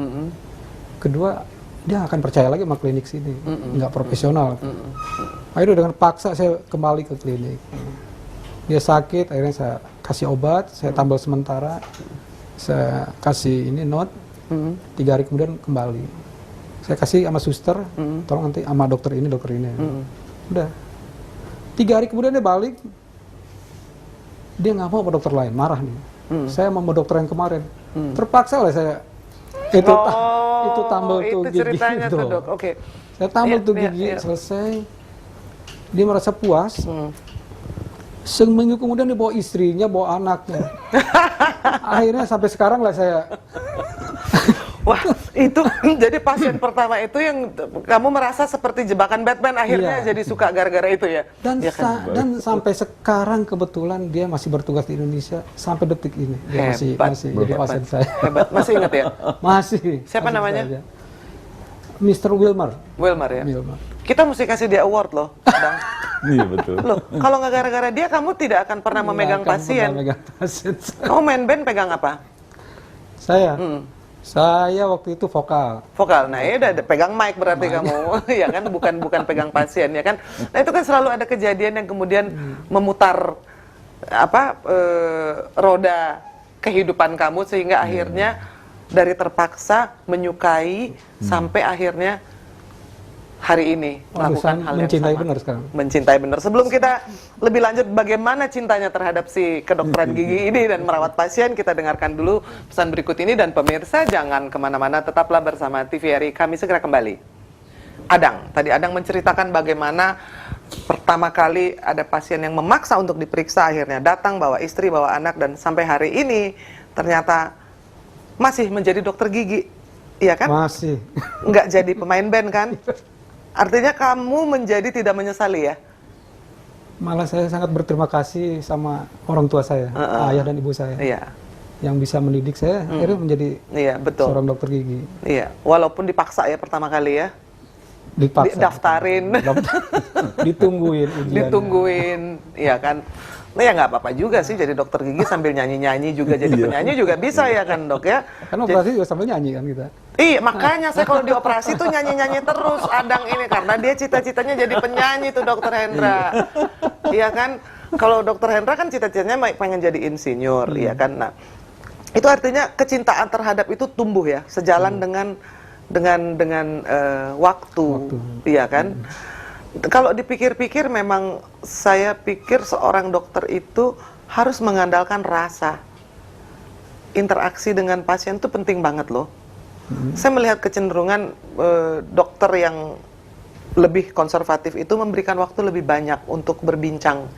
kedua dia akan percaya lagi sama klinik sini, nggak profesional. Akhirnya dengan paksa saya kembali ke klinik. Dia sakit, akhirnya saya kasih obat, saya tambal sementara, saya kasih ini note, 3 hari kemudian kembali. Saya kasih sama suster, tolong nanti sama dokter ini. Udah, 3 hari kemudian dia balik, dia nggak mau sama dokter lain, marah nih. Saya mau dokter yang kemarin. Terpaksa lah saya itu tambal tuh itu gigi ceritanya tuh. Dok. Oke. Saya tambal tuh gigi, selesai. Dia merasa puas. Seminggu kemudian dia bawa istrinya, bawa anaknya. Akhirnya sampai sekarang lah saya. Wah, Itu jadi pasien pertama itu yang kamu merasa seperti jebakan Batman, akhirnya Iya. jadi suka gara-gara itu ya? Dan Ya kan? dan sampai sekarang kebetulan dia masih bertugas di Indonesia sampai detik ini. Dia Hebat. masih jadi pasien saya. Hebat, masih ingat ya? Masih. Siapa masih namanya? saja. Mr. Wilmer. Wilmar ya? Wilmer. Kita mesti kasih dia award loh, Bang. Iya betul. Loh, kalau nggak gara-gara dia, kamu tidak akan pernah memegang Nggak akan pasien. pernah megang pasien. Kamu main band pegang apa? Saya. Hmm. Saya waktu itu vokal. Vokal. Nah, ya udah pegang mic berarti kamu, ya kan? Bukan pegang pasien, ya kan? Nah, itu kan selalu ada kejadian yang kemudian memutar roda kehidupan kamu sehingga akhirnya dari terpaksa menyukai sampai akhirnya hari ini melakukan hal yang mencintai sama. benar sekarang. Mencintai benar. Sebelum kita lebih lanjut bagaimana cintanya terhadap si kedokteran gigi ini dan merawat pasien, kita dengarkan dulu pesan berikut ini. Dan pemirsa jangan kemana-mana, tetaplah bersama TVRI, kami segera kembali. Adang, tadi Adang menceritakan bagaimana pertama kali ada pasien yang memaksa untuk diperiksa, akhirnya datang bawa istri, bawa anak, dan sampai hari ini ternyata masih menjadi dokter gigi, iya kan? Masih. Nggak jadi pemain band kan? Artinya kamu menjadi tidak menyesali ya? Malah saya sangat berterima kasih sama orang tua saya, ayah dan ibu saya, Iya, yang bisa mendidik saya akhirnya menjadi iya betul. seorang dokter gigi. Iya, walaupun dipaksa ya pertama kali ya, Dipaksa. daftarin, Ditungguin ujiannya. ditungguin, iya kan? Nah ya nggak apa-apa juga sih jadi dokter gigi sambil nyanyi-nyanyi juga, jadi penyanyi juga bisa ya kan dok ya? Kan operasi juga sambil nyanyi kan kita. Iya, makanya saya kalau dioperasi tuh nyanyi-nyanyi terus Adang ini, karena dia cita-citanya jadi penyanyi tuh dokter Hendra. Iya kan? Kalau dokter Hendra kan cita-citanya pengen jadi insinyur, iya kan? Nah, itu artinya kecintaan terhadap itu tumbuh ya, sejalan dengan waktu, iya kan? Kalau dipikir-pikir memang saya pikir seorang dokter itu harus mengandalkan rasa. Interaksi dengan pasien itu penting banget loh. Saya melihat kecenderungan dokter yang lebih konservatif itu memberikan waktu lebih banyak untuk berbincang.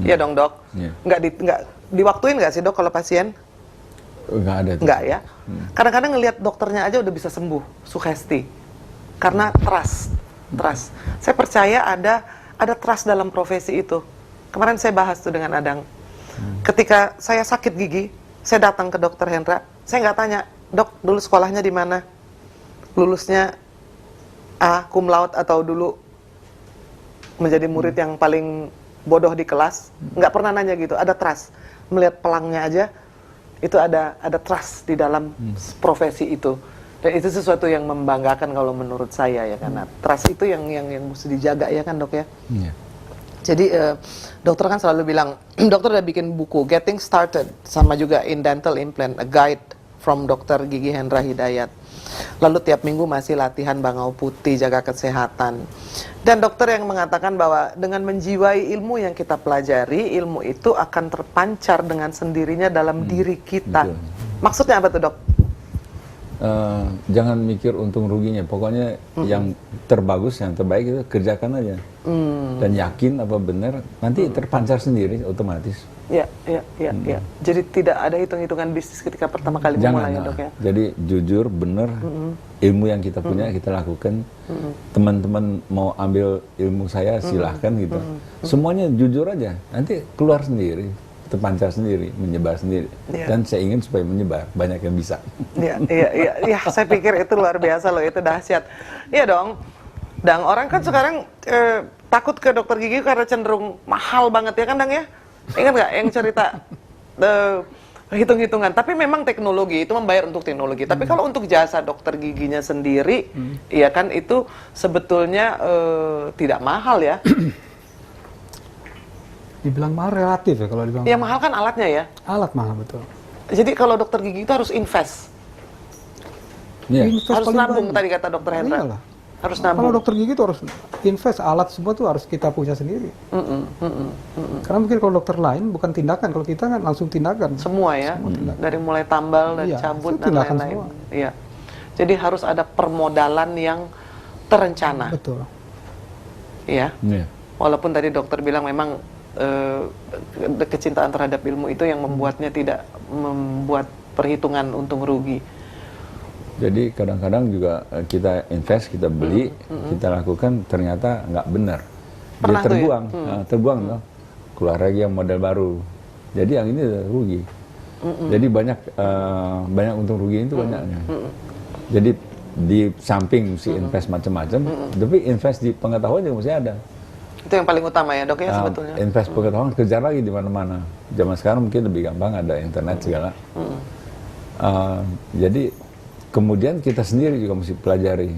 Iya dong dok? Iya. Nggak diwaktuin nggak sih dok kalau pasien? Nggak ada. Nggak ya? Kadang-kadang ngelihat dokternya aja udah bisa sembuh, sugesti. Karena trust. Saya percaya ada trust dalam profesi itu. Kemarin saya bahas tuh dengan Adang. Ketika saya sakit gigi, saya datang ke dokter Hendra, saya nggak tanya, dok, dulu sekolahnya di mana? Lulusnya A, cum laude, atau dulu menjadi murid yang paling bodoh di kelas? Nggak pernah nanya gitu, ada trust. Melihat pelangnya aja, itu ada trust di dalam profesi itu. Dan itu sesuatu yang membanggakan kalau menurut saya ya, karena trust itu yang mesti dijaga ya kan dok ya? Iya. Jadi dokter kan selalu bilang, dokter udah bikin buku Getting Started, sama juga In Dental Implant, a guide from Dr. Gigi Hendra Hidayat. Lalu tiap minggu masih latihan bangau putih, jaga kesehatan. Dan dokter yang mengatakan bahwa dengan menjiwai ilmu yang kita pelajari, ilmu itu akan terpancar dengan sendirinya dalam diri kita. betul. Maksudnya apa tuh dok? Jangan mikir untung ruginya, pokoknya yang terbagus, yang terbaik itu kerjakan aja. Dan yakin apa benar, nanti terpancar sendiri otomatis. Ya. Jadi tidak ada hitung-hitungan bisnis ketika pertama kali Jangan, memulai ya dok ya? jadi jujur, benar, ilmu yang kita punya kita lakukan. Teman-teman mau ambil ilmu saya silahkan gitu. Semuanya jujur aja, nanti keluar sendiri, terpancar sendiri, menyebar sendiri. Iya. Dan saya ingin supaya menyebar, banyak yang bisa. Iya, saya pikir itu luar biasa loh, itu dahsyat. Iya dong. Dan orang kan sekarang takut ke dokter gigi karena cenderung mahal banget ya kan Dang ya? Ingat nggak yang cerita hitung-hitungan? Tapi memang teknologi itu membayar untuk teknologi. Tapi kalau untuk jasa dokter giginya sendiri, ya kan itu sebetulnya tidak mahal ya. Dibilang mahal relatif ya kalau dibilang. Yang mahal kan alatnya ya. Alat mahal betul. Jadi kalau dokter gigi itu harus invest. Iya. Invest Harus paling nabung banyak. tadi kata dokter Hendra. Iyalah. Harus Kalau nabung. dokter gigi itu harus invest, alat semua tuh harus kita punya sendiri. Karena mungkin kalau dokter lain bukan tindakan, kalau kita kan langsung tindakan. Semua ya, dari mulai tambal dan Iya, cabut itu dan tindakan lain-lain. semua. Iya. Jadi harus ada permodalan yang terencana. Betul. Iya. Iya. Walaupun tadi dokter bilang memang kecintaan terhadap ilmu itu yang membuatnya tidak membuat perhitungan untung rugi. Jadi kadang-kadang juga kita invest, kita beli, kita lakukan ternyata nggak benar. Dia Pernah tuh ya? terbuang, terbuang loh. Keluar lagi yang model baru. Jadi yang ini rugi. Jadi banyak untung rugi itu banyaknya. Jadi di samping mesti invest macam-macam, tapi invest di pengetahuan juga mesti ada. Itu yang paling utama ya dok ya sebetulnya. Invest pengetahuan kejar lagi di mana-mana. Zaman sekarang mungkin lebih gampang, ada internet segala. Jadi kemudian kita sendiri juga mesti pelajari.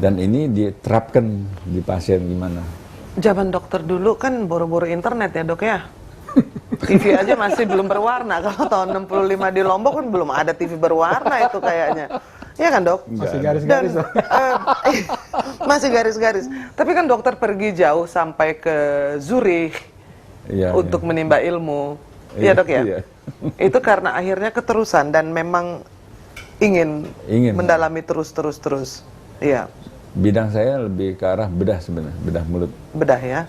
Dan ini diterapkan di pasien gimana. Zaman dokter dulu kan boro-boro internet ya dok ya. TV aja masih belum berwarna. Kalau tahun 65 di Lombok kan belum ada TV berwarna itu kayaknya. Iya kan dok? Masih garis-garis. Dan, masih garis-garis. Tapi kan dokter pergi jauh sampai ke Zurich untuk menimba ilmu. Iya dok ya? Iya. Itu karena akhirnya keterusan dan memang ingin mendalami terus. Iya. Bidang saya lebih ke arah bedah sebenarnya, bedah mulut. Bedah ya?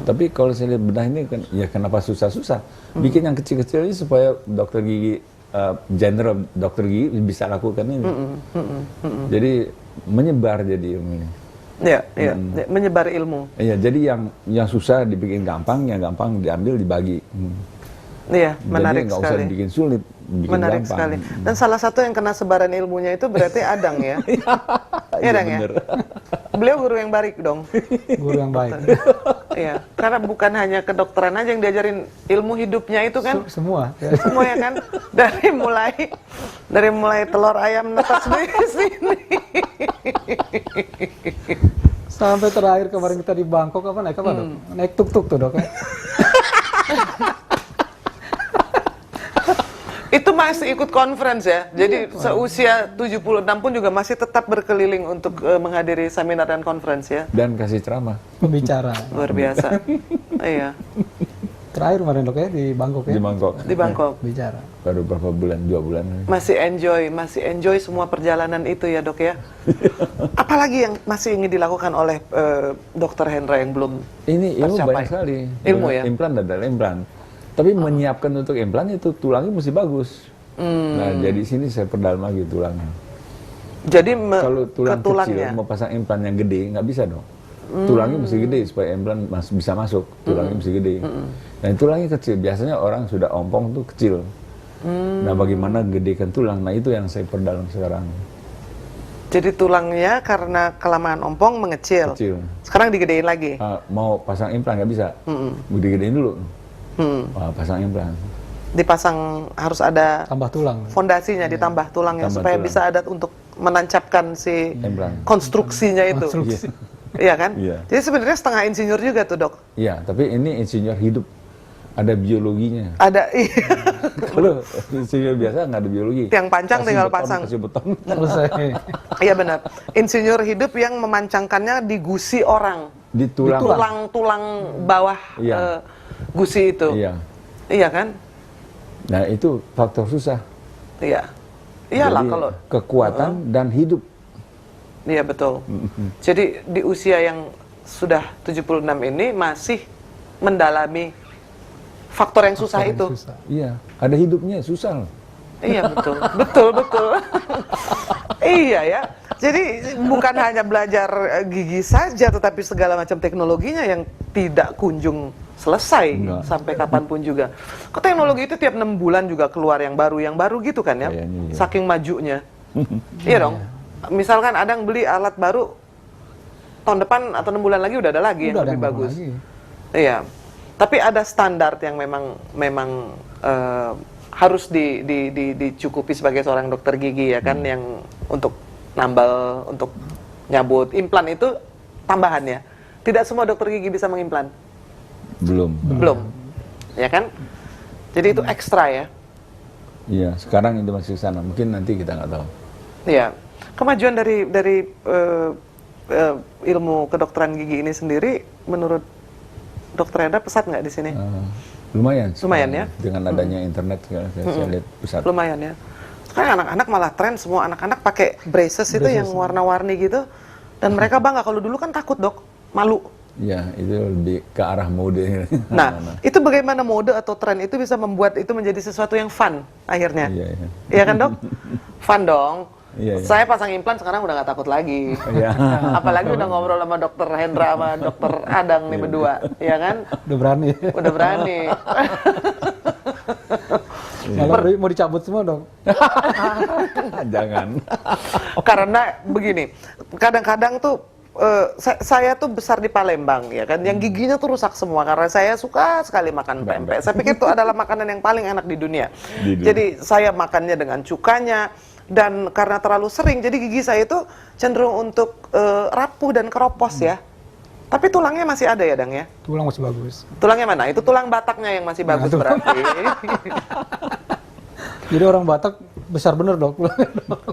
Tapi kalau saya lihat bedah ini kan, ya kenapa susah-susah? Bikin yang kecil-kecil ini supaya dokter gigi, general dokter gigi bisa lakukan ini. Jadi menyebar jadi ilmu ini. Iya, menyebar ilmu. Iya, jadi yang susah dibikin gampang, yang gampang diambil dibagi. Iya, menarik jadi nggak sekali. usah dibikin sulit, dibikin Menarik gampang. sekali. Dan salah satu yang kena sebaran ilmunya itu berarti Adang ya. Iya Dang ya. bener. Beliau guru yang baik dong. Guru yang baik. Iya, karena bukan hanya kedokteran aja yang diajarin ilmu hidupnya itu kan. Semua. Semua ya kan. Dari mulai telur ayam netas di sini. Sampai terakhir kemarin kita di Bangkok apa naik apa dok? Naik tuk-tuk tuh dok ya. Itu masih ikut conference ya. Jadi seusia 76 pun juga masih tetap berkeliling untuk menghadiri seminar dan conference ya. Dan kasih ceramah. Pembicara. Luar biasa. Iya. Terakhir kemarin dok ya di Bangkok ya. Di Bangkok. Di Bangkok. Bicara. Baru berapa bulan, 2 bulan. Masih enjoy semua perjalanan itu ya dok ya. Apalagi yang masih ingin dilakukan oleh Dokter Hendra yang belum Ini ilmu tercapai? banyak sekali. Ilmu ya? Implan adalah implan. Tapi menyiapkan untuk implan itu tulangnya mesti bagus. Nah, jadi sini saya perdalam lagi tulangnya. Jadi Kalau tulang ke tulangnya. kecil mau pasang implan yang gede nggak bisa dong. Tulangnya mesti gede supaya implan bisa masuk. Tulangnya mesti gede. Nah, tulangnya kecil. Biasanya orang sudah ompong tuh kecil. Nah, bagaimana gedekan tulang? Nah, itu yang saya perdalam sekarang. Jadi tulangnya karena kelamaan ompong mengecil. Kecil. Sekarang digedein lagi. Mau pasang implan nggak bisa. Digedein dulu. Pasang implan. Dipasang harus ada Tambah tulang. fondasinya, ditambah tulangnya Tambah supaya tulang. bisa ada untuk menancapkan si Implan. konstruksinya itu. Konstruksi. Iya kan? Iya. Jadi sebenarnya setengah insinyur juga tuh dok. Iya, tapi ini insinyur hidup. Ada biologinya. Ada iya. Kalau insinyur biasa nggak ada biologi. Tiang pancang Kasih tinggal beton, pasang. Kasih beton. Selesai. Iya benar. Insinyur hidup yang memancangkannya di gusi orang. Di tulang. Tulang bawah Iya. gusi itu. Iya. Iya kan? Nah, itu faktor susah. Iya. Iyalah Jadi, kalau kekuatan dan hidup. iya betul. Jadi di usia yang sudah 76 ini masih mendalami faktor yang susah itu. Susah. Iya, ada hidupnya susah loh. Iya betul, betul. Iya ya. Jadi bukan hanya belajar gigi saja, tetapi segala macam teknologinya yang tidak kunjung selesai Enggak. sampai kapanpun juga. Kok teknologi itu tiap 6 bulan juga keluar yang baru gitu kan ya? Kayaknya iya. Saking majunya. Iya dong. Misalkan Adang beli alat baru tahun depan atau 6 bulan lagi udah ada lagi yang Udah ada lebih yang bagus. lagi. Iya. Tapi ada standar yang memang harus dicukupi sebagai seorang dokter gigi ya kan, yang untuk nambal, untuk nyabut implan itu tambahan ya. Tidak semua dokter gigi bisa mengimplan. Belum. Ya kan? Jadi itu ekstra ya. Iya, sekarang itu masih sana. Mungkin nanti kita nggak tahu. Iya. Kemajuan dari ilmu kedokteran gigi ini sendiri menurut Dokter Hendra pesat nggak di sini? Lumayan. Lumayan ya? Dengan adanya internet saya lihat pesat. Lumayan ya. Sekarang anak-anak malah tren, semua anak-anak pakai braces itu yang warna-warni gitu. Dan mereka bangga. Kalau dulu kan takut dok, malu. Iya, itu lebih ke arah mode. Nah, itu bagaimana mode atau tren itu bisa membuat itu menjadi sesuatu yang fun akhirnya. Iya. Iya kan dok? Fun dong. Iya, iya. Saya pasang implan sekarang udah nggak takut lagi. Iya. Apalagi udah ngobrol sama dokter Hendra sama dokter Adang nih berdua, ya kan? Udah berani. Udah berani. Malah mau dicabut semua dong. Jangan. Karena begini, kadang-kadang tuh saya tuh besar di Palembang ya kan, yang giginya tuh rusak semua karena saya suka sekali makan pempek. Saya pikir itu adalah makanan yang paling enak di dunia. Jadi saya makannya dengan cukanya, dan karena terlalu sering, jadi gigi saya itu cenderung untuk rapuh dan keropos ya. Tapi tulangnya masih ada ya, Dang ya? Tulang masih bagus. Tulangnya mana? Itu tulang Bataknya yang masih bagus itu. berarti. Jadi orang Batak besar bener dok.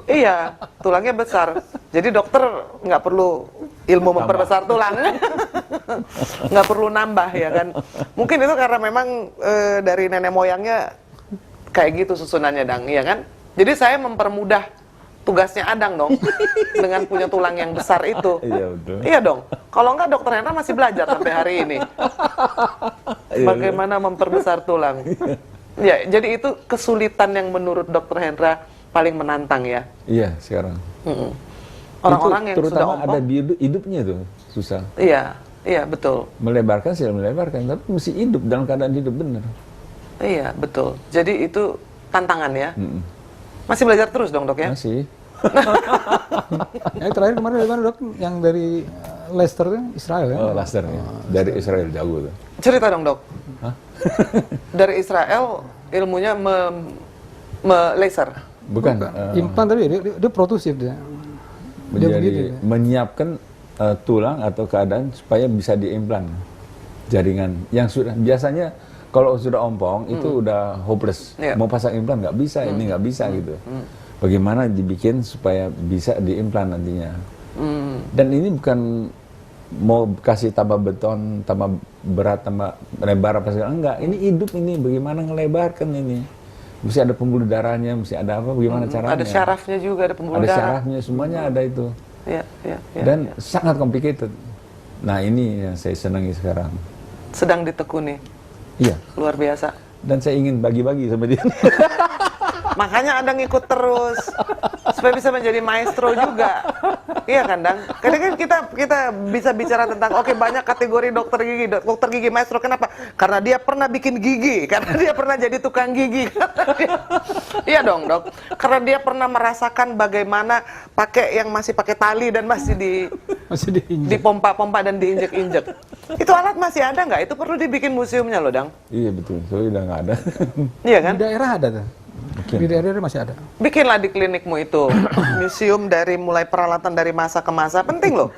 Iya, tulangnya besar. Jadi dokter nggak perlu ilmu memperbesar tulang, nggak perlu nambah ya kan. Mungkin itu karena memang dari nenek moyangnya kayak gitu susunannya, Dang, ya kan. Jadi saya mempermudah tugasnya Adang dong dengan punya tulang yang besar itu. Iya betul. Iya dong. Kalau nggak dokter Hendra masih belajar sampai hari ini. Bagaimana memperbesar tulang. Ya, jadi itu kesulitan yang menurut dokter Hendra paling menantang ya. Iya sekarang. Orang-orang yang terutama sudah ada hidupnya tuh susah. Iya, iya betul. Melebarkan sih melebarkan, tapi mesti hidup dalam keadaan hidup benar. Iya betul. Jadi itu tantangan ya. Masih belajar terus dong dok ya? Masih. Yang terakhir kemarin dari mana dok? Yang dari Leicester kan Israel ya? Oh, Leicester ya. Dari Israel jago tuh. Cerita dong dok. Hah? Dari Israel ilmunya laser. Bukan. Implan tapi dia protusif dia. Dia begitu. Menyiapkan tulang atau keadaan supaya bisa diimplan jaringan yang sudah biasanya kalau sudah ompong itu udah hopeless. Yeah. Mau pasang implan nggak bisa, ini nggak bisa gitu. Bagaimana dibikin supaya bisa diimplan nantinya. Dan ini bukan mau kasih tambah beton, tambah berat, tambah lebar apa segala, enggak. Ini hidup ini, bagaimana ngelebarkan ini. Mesti ada pembuluh darahnya, mesti ada apa, bagaimana caranya. Ada syarafnya juga, ada pembuluh Ada darah. syarafnya, semuanya ada itu. Ya, ya, ya, Dan ya. sangat complicated. Nah ini yang saya senangi sekarang. Sedang ditekuni, Iya. luar biasa. Dan saya ingin bagi-bagi sama dia. Makanya Anda ngikut terus supaya bisa menjadi maestro juga. Iya kan, Dang? Kadang kan kita bisa bicara tentang banyak kategori dokter gigi. Dokter gigi maestro kenapa? Karena dia pernah bikin gigi, karena dia pernah jadi tukang gigi. Iya dong, Dok. Karena dia pernah merasakan bagaimana yang masih pakai tali dan masih dipompa-pompa dan diinjek-injek. Itu alat masih ada nggak? Itu perlu dibikin museumnya loh, Dang. Iya betul, soalnya udah nggak ada. Iya kan? Di daerah ada tuh. Di daerah masih ada. Bikinlah di klinikmu itu museum dari mulai peralatan dari masa ke masa, penting loh.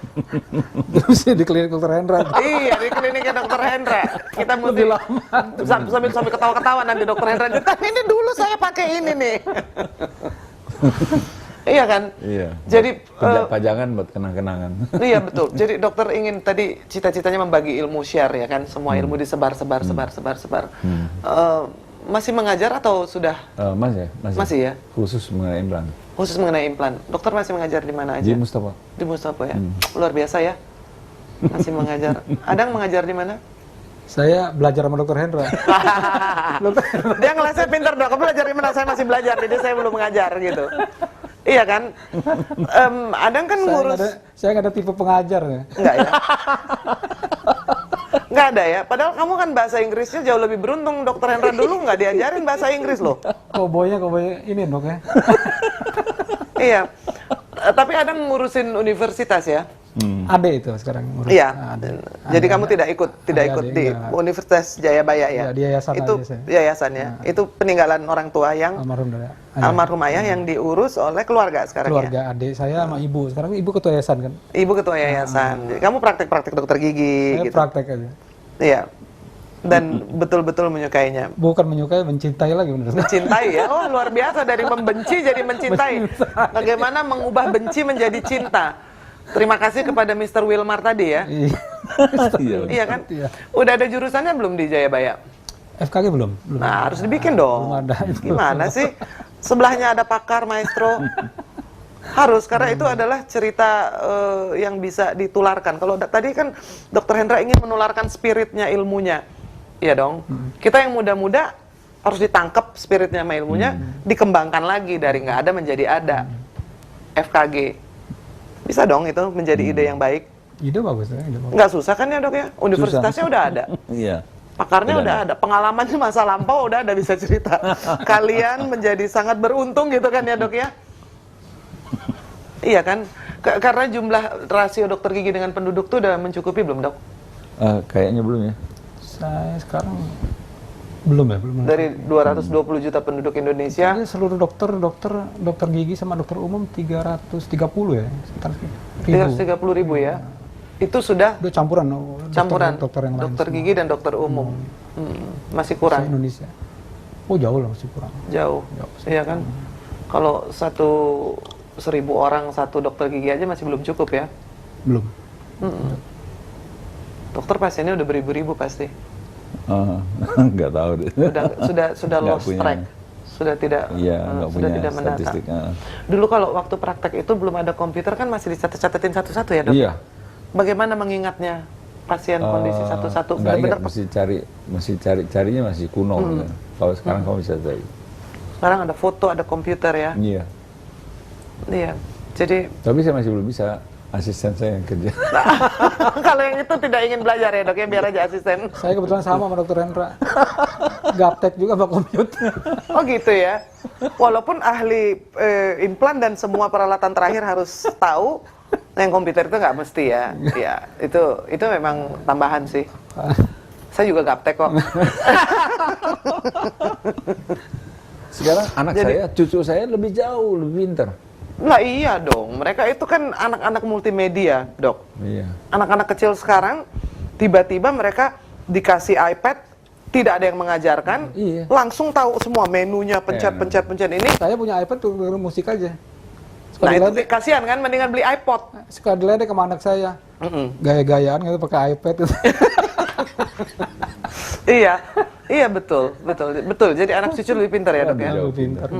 Terus di klinik dokter Hendra. Iya, di kliniknya dokter Hendra. Kita mesti sambil ketawa-ketawa nanti dokter Hendra. Ini dulu saya pakai ini nih. Iya kan? Iya. Jadi pajangan buat kenang-kenangan. Iya betul. Jadi dokter ingin tadi cita-citanya membagi ilmu share ya kan, semua ilmu disebar. Masih mengajar atau sudah? Masih ya? Khusus mengenai implan. Khusus mengenai implan. Dokter masih mengajar di mana aja? Di Mustafa. Di Mustafa ya. Luar biasa ya. Masih mengajar. Adang mengajar di mana? Saya belajar sama dokter Hendra. Dia ngelasnya pintar dok. Kamu belajar di mana? Saya masih belajar. Jadi saya belum mengajar gitu. Iya kan? Adang kan ngurus. Saya nggak ada tipe pengajar ya. Enggak ya? Nggak ada ya? Padahal kamu kan bahasa Inggrisnya jauh lebih beruntung. Dokter Hendra dulu nggak diajarin bahasa Inggris loh. Koboynya ini dok ya. Iya. Tapi Adang ngurusin universitas ya? Ade itu sekarang ngurus. Iya. Jadi kamu tidak ikut di enggak. Universitas Jayabaya ya? Di yayasan itu aja saya. yayasannya. Itu peninggalan orang tua yang Almarhum ayah yang diurus oleh keluarga sekarang keluarga ya? adik saya sama ibu. Sekarang ibu ketua yayasan kan. Ibu ketua yayasan. Jadi kamu praktek-praktek dokter gigi Saya gitu. praktek aja. Iya. Dan betul-betul menyukainya. Bukan menyukai, mencintai lagi bener. Mencintai ya? Oh luar biasa, dari membenci jadi mencintai. Bagaimana mengubah benci menjadi cinta. Terima kasih kepada Mr. Wilmar tadi ya. Iya kan? Iya. Udah ada jurusannya belum di Jayabaya? FKG belum. Nah harus dibikin dong. Belum ada. Gimana sih? Sebelahnya ada pakar maestro. Harus, karena itu adalah cerita yang bisa ditularkan. Kalau tadi kan Dokter Hendra ingin menularkan spiritnya, ilmunya. Iya dong. Kita yang muda-muda harus ditangkap spiritnya sama ilmunya, dikembangkan lagi dari nggak ada menjadi ada. FKG. Bisa dong itu menjadi ide yang baik. Ide bagus ya, ide bagus. Nggak susah kan ya dok ya? Universitasnya udah ada. Iya. Pakarnya udah ada. Pengalamannya masa lampau udah ada, bisa cerita. Kalian menjadi sangat beruntung gitu kan ya dok ya? Iya kan? Karena jumlah rasio dokter gigi dengan penduduk tuh udah mencukupi belum dok? Kayaknya belum ya. Saya sekarang belum ya, belum. Dari 220 juta penduduk Indonesia, Jadi seluruh dokter gigi sama dokter umum 330 ya, sekitar 330.000 ya. Itu sudah Udah campuran, dokter yang lain. dokter gigi dan dokter umum. Masih Se kurang, Indonesia. Oh jauh lah, masih kurang. jauh. Iya kan? Kalau 1.000 orang satu dokter gigi aja masih belum cukup ya. Belum. Dokter pasiennya udah beribu-ribu pasti. Nggak tahu deh. Sudah Nggak lost punya. track. Sudah tidak Iya, nggak sudah punya tidak menata. statistik. Dulu kalau waktu praktek itu belum ada komputer kan masih dicatat-catatin satu-satu ya dok? Iya. Bagaimana mengingatnya pasien kondisi satu-satu? Nggak ingat, Benar-benar carinya masih kuno. Gitu. Kalau sekarang kamu bisa cari. sekarang ada foto, ada komputer ya. Iya. Iya. Jadi Tapi saya masih belum bisa. Asisten saya yang kerja. kalau yang itu tidak ingin belajar ya dok ya, biar aja asisten. Saya kebetulan sama dokter Hendra. Gaptek juga sama komputer. Oh gitu ya. Walaupun ahli implan dan semua peralatan terakhir harus tahu, yang komputer itu nggak mesti ya. Ya itu memang tambahan sih. Saya juga gaptek kok. Sekarang anak saya, cucu saya lebih jauh, lebih pintar. Nah iya dong, mereka itu kan anak-anak multimedia dok. Iya. Anak-anak kecil sekarang tiba-tiba mereka dikasih iPad, tidak ada yang mengajarkan, Iya. langsung tahu semua menunya, pencet ini. Saya punya iPad tuh dengerin musik aja. Nah itu kasihan kan, mendingan beli iPod. Suka diledek sama anak saya. Gaya-gayaan gitu pakai iPad gitu. Iya betul. Jadi anak cucu lebih pintar ya dok ya. Jauh Pintar.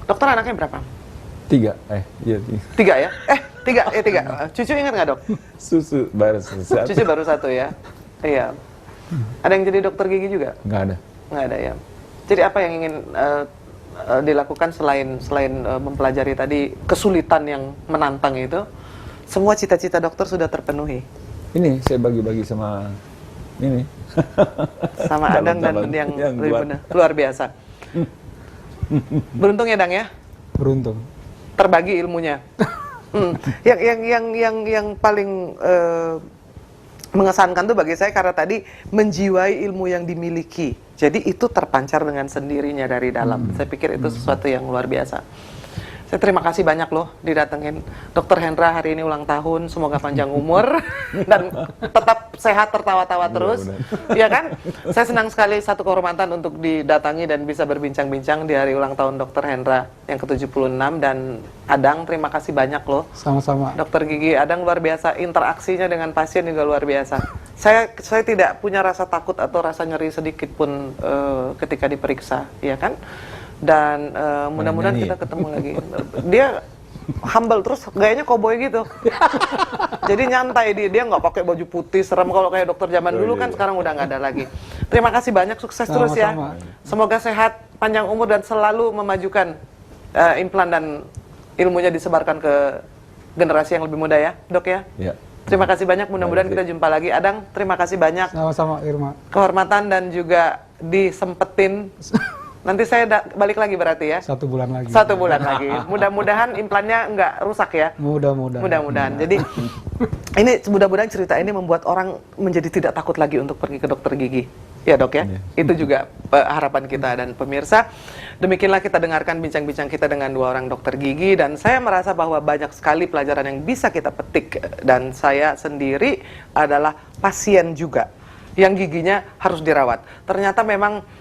Dokter anaknya berapa? 3. Iya 3. 3 ya? 3. Cucu ingat nggak dok? Susu baru selesai. Cucu baru 1 ya. Iya. Ada yang jadi dokter gigi juga? Nggak ada. Nggak ada ya. Jadi apa yang ingin dilakukan selain mempelajari tadi kesulitan yang menantang itu? Semua cita-cita dokter sudah terpenuhi. Ini saya bagi-bagi sama ini. Sama Adang dan yang lebih benar. Luar biasa. Beruntung ya Dang ya? Beruntung. Terbagi ilmunya. Yang paling mengesankan tuh bagi saya karena tadi menjiwai ilmu yang dimiliki. Jadi itu terpancar dengan sendirinya dari dalam. Saya pikir itu sesuatu yang luar biasa. Saya terima kasih banyak loh didatengin Dokter Hendra hari ini ulang tahun, semoga panjang umur dan tetap sehat tertawa-tawa terus. Iya kan? Saya senang sekali, satu kehormatan untuk didatangi dan bisa berbincang-bincang di hari ulang tahun Dokter Hendra yang ke-76. Dan Adang, terima kasih banyak loh. Sama-sama. Dokter gigi Adang luar biasa, interaksinya dengan pasien juga luar biasa. Saya tidak punya rasa takut atau rasa nyeri sedikit pun ketika diperiksa, ya kan? Dan mudah-mudahan kita ketemu lagi. Dia humble terus, gayanya koboi gitu. Jadi nyantai dia nggak pakai baju putih serem kalau kayak dokter zaman dulu kan. Sekarang udah nggak ada lagi. Terima kasih banyak, sukses terus ya. Semoga sehat, panjang umur dan selalu memajukan implan dan ilmunya disebarkan ke generasi yang lebih muda ya, dok ya. Ya. Terima kasih banyak, mudah-mudahan kita jumpa lagi. Adang, terima kasih banyak. Sama-sama Irma. Kehormatan dan juga disempetin. Nanti saya balik lagi berarti ya? 1 bulan lagi. 1 bulan lagi. Mudah-mudahan implannya nggak rusak ya? Mudah-mudahan. Jadi ini mudah-mudahan cerita ini membuat orang menjadi tidak takut lagi untuk pergi ke dokter gigi. Ya dok ya? Itu juga harapan kita dan pemirsa. Demikianlah kita dengarkan bincang-bincang kita dengan 2 orang dokter gigi. Dan saya merasa bahwa banyak sekali pelajaran yang bisa kita petik. Dan saya sendiri adalah pasien juga yang giginya harus dirawat. Ternyata memang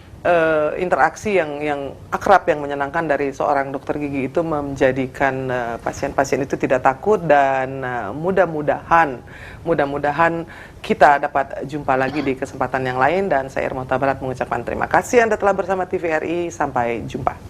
interaksi yang akrab, yang menyenangkan dari seorang dokter gigi itu menjadikan pasien-pasien itu tidak takut. Dan mudah-mudahan kita dapat jumpa lagi di kesempatan yang lain. Dan saya Irma Huta Barat mengucapkan terima kasih Anda telah bersama TVRI. Sampai jumpa.